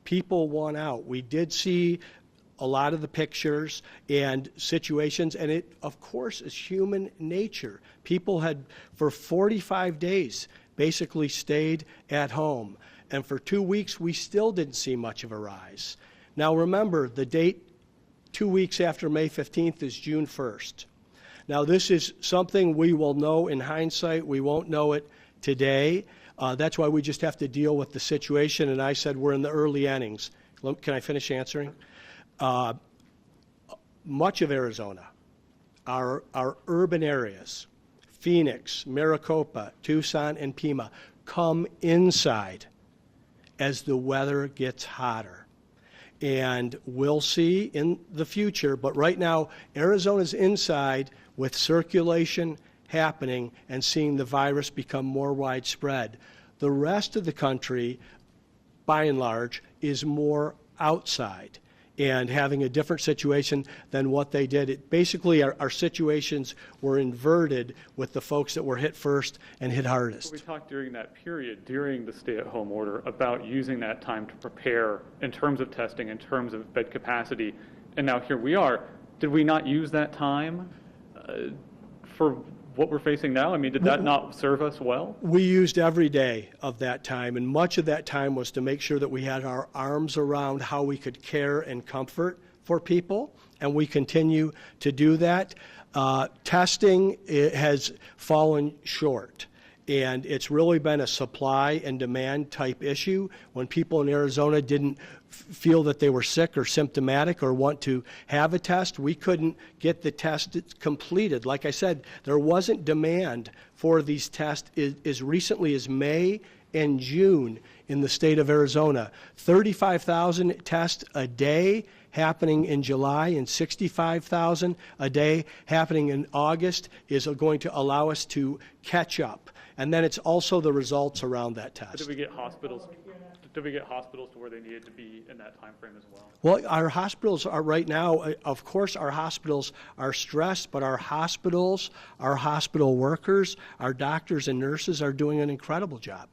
People won out. We did see a lot of the pictures and situations, and it, of course, is human nature. People had, for 45 days, basically stayed at home. And for 2 weeks, we still didn't see much of a rise. Now remember, the date 2 weeks after May 15th is June 1st. Now this is something we will know in hindsight. We won't know it today. That's why we just have to deal with the situation. And I said we're in the early innings. Can I finish answering? Much of Arizona, our urban areas, Phoenix, Maricopa, Tucson, and Pima, come inside as the weather gets hotter. And we'll see in the future, but right now, Arizona's inside with circulation happening and seeing the virus become more widespread. The rest of the country, by and large, is more outside and having a different situation than what they did. Basically, our situations were inverted with the folks that were hit first and hit hardest. We talked during that period, during the stay-at-home order, about using that time to prepare in terms of testing, in terms of bed capacity, and now here we are. Did we not use that time for what we're facing now? I mean, did that not serve us well? We used every day of that time, and much of that time was to make sure that we had our arms around how we could care and comfort for people, and we continue to do that. Testing has fallen short, and it's really been a supply and demand type issue. When people in Arizona didn't feel that they were sick or symptomatic or want to have a test, we couldn't get the test completed. Like I said, there wasn't demand for these tests as recently as May and June in the state of Arizona. 35,000 tests a day happening in July and 65,000 a day happening in August is going to allow us to catch up. And then it's also the results around that test. Did we get hospitals to where they needed to be in that time frame as well? Well, our hospitals are right now, of course, our hospitals are stressed, but our hospitals, our hospital workers, our doctors and nurses are doing an incredible job.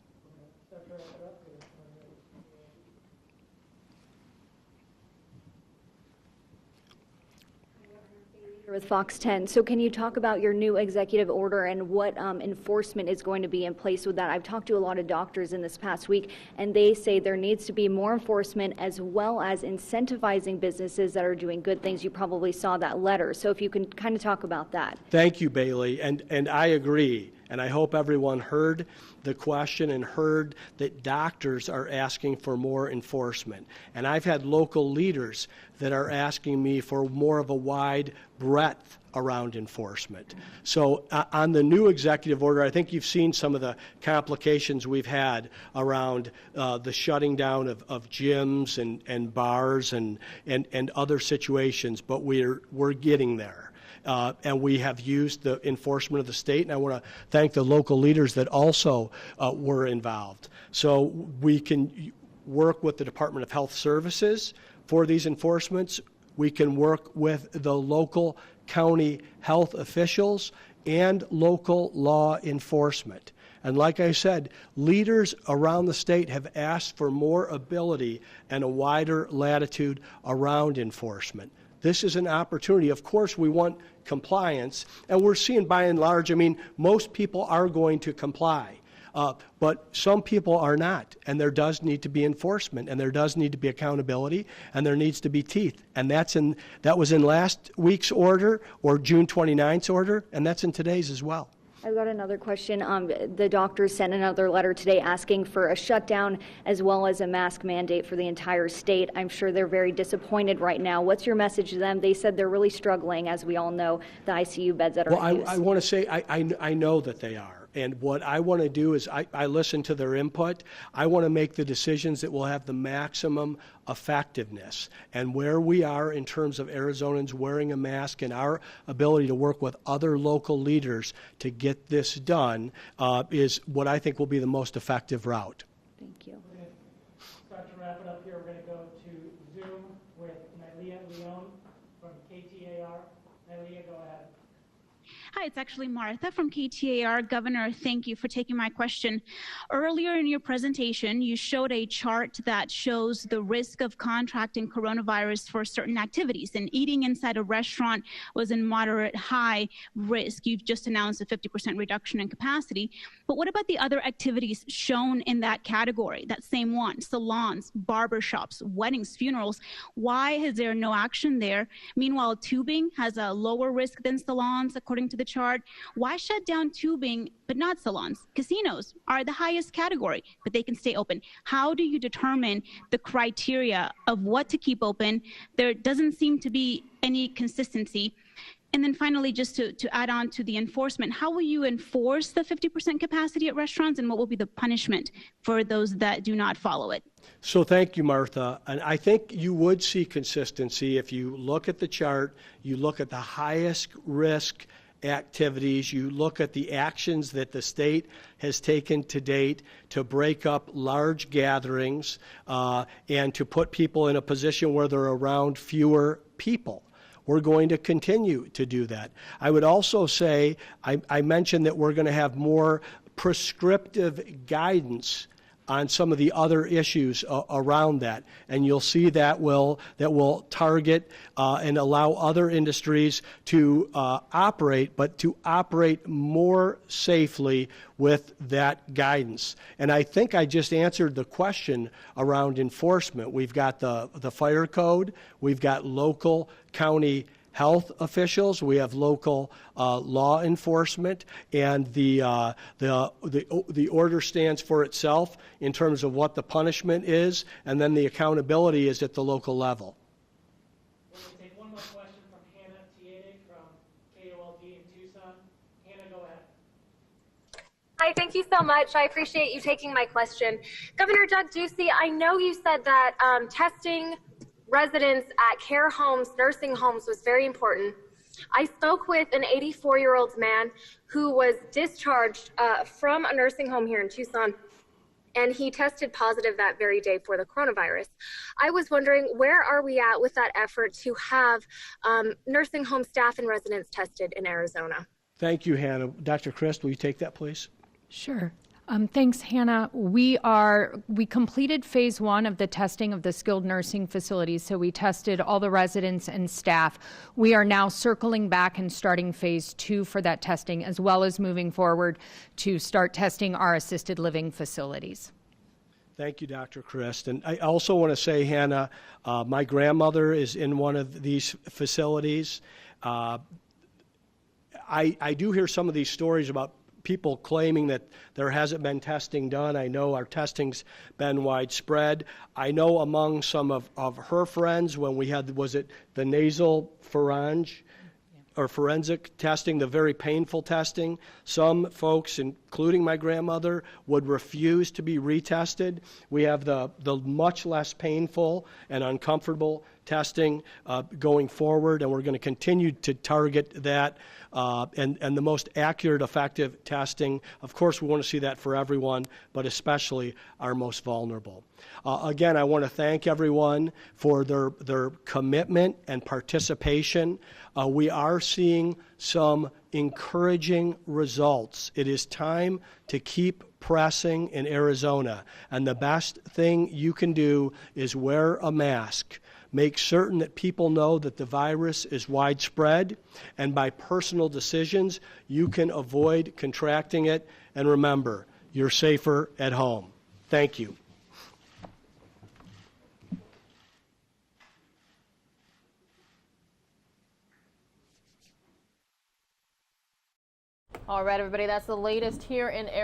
With Fox 10. So can you talk about your new executive order and what enforcement is going to be in place with that? I've talked to a lot of doctors in this past week, and they say there needs to be more enforcement as well as incentivizing businesses that are doing good things. You probably saw that letter. So if you can kind of talk about that. Thank you, Bailey. And I agree. And I hope everyone heard the question and heard that doctors are asking for more enforcement. And I've had local leaders that are asking me for more of a wide breadth around enforcement. So on the new executive order, I think you've seen some of the complications we've had around the shutting down of gyms and bars and other situations, but we're getting there. And we have used the enforcement of the state, and I want to thank the local leaders that also were involved. So we can work with the Department of Health Services for these enforcements. We can work with the local county health officials and local law enforcement. And like I said, leaders around the state have asked for more ability and a wider latitude around enforcement. This is an opportunity. Of course, we want compliance, and we're seeing by and large, I mean, most people are going to comply, but some people are not, and there does need to be enforcement, and there does need to be accountability, and there needs to be teeth, and that was in last week's order, or June 29th's order, and that's in today's as well. I've got another question. The doctors sent another letter today asking for a shutdown as well as a mask mandate for the entire state. I'm sure they're very disappointed right now. What's your message to them? They said they're really struggling, as we all know, the ICU beds that are in use. I want to say I know that they are. And what I want to do is I listen to their input. I want to make the decisions that will have the maximum effectiveness. And where we are in terms of Arizonans wearing a mask and our ability to work with other local leaders to get this done is what I think will be the most effective route. Thank you. We're going to start to wrap it up here. We're going to go to Zoom with Nailia Leon from KTAR. Nailia, go ahead. Hi, it's actually Martha from KTAR. Governor, thank you for taking my question. Earlier in your presentation, you showed a chart that shows the risk of contracting coronavirus for certain activities, and eating inside a restaurant was in moderate high risk. You've just announced a 50% reduction in capacity. But what about the other activities shown in that category, that same one, salons, barbershops, weddings, funerals? Why is there no action there? Meanwhile, tubing has a lower risk than salons, according to the chart. Why shut down tubing but not salons? Casinos are the highest category, but they can stay open. How do you determine the criteria of what to keep open? There doesn't seem to be any consistency. And then finally, just to add on to the enforcement, how will you enforce the 50% capacity at restaurants, and what will be the punishment for those that do not follow it? So thank you, Martha. And I think you would see consistency if you look at the chart, you look at the highest risk activities, you look at the actions that the state has taken to date to break up large gatherings and to put people in a position where they're around fewer people. We're going to continue to do that. I would also say, I mentioned that we're going to have more prescriptive guidance on some of the other issues around that. And you'll see that will target and allow other industries to operate, but to operate more safely with that guidance. And I think I just answered the question around enforcement. We've got the fire code, we've got local county health officials, we have local law enforcement, and the order stands for itself in terms of what the punishment is, and then the accountability is at the local level. We're going to take one more question from Hannah Tiede from KOLD in Tucson. Hannah, go ahead. Hi, thank you so much. I appreciate you taking my question. Governor Doug Ducey, I know you said that testing residents at care homes, nursing homes was very important. I spoke with an 84-year-old man who was discharged from a nursing home here in Tucson, and he tested positive that very day for the coronavirus. I was wondering, where are we at with that effort to have nursing home staff and residents tested in Arizona? Thank you, Hannah. Dr. Christ, will you take that, please? Sure. Thanks, Hannah. We completed phase 1 of the testing of the skilled nursing facilities, so we tested all the residents and staff. We are now circling back and starting phase 2 for that testing, as well as moving forward to start testing our assisted living facilities. Thank you, Dr. Christ. And I also want to say, Hannah, my grandmother is in one of these facilities. I do hear some of these stories about people claiming that there hasn't been testing done. I know our testing's been widespread. I know among some of her friends when we had, was it the nasal pharynge or forensic testing, the very painful testing, some folks, including my grandmother, would refuse to be retested. We have the much less painful and uncomfortable testing going forward, and we're going to continue to target that and the most accurate, effective testing. Of course, we want to see that for everyone, but especially our most vulnerable. Again, I want to thank everyone for their commitment and participation. We are seeing some encouraging results. It is time to keep pressing in Arizona, and the best thing you can do is wear a mask. Make certain that people know that the virus is widespread, and by personal decisions, you can avoid contracting it. And remember, you're safer at home. Thank you. All right, everybody, that's the latest here in Arizona.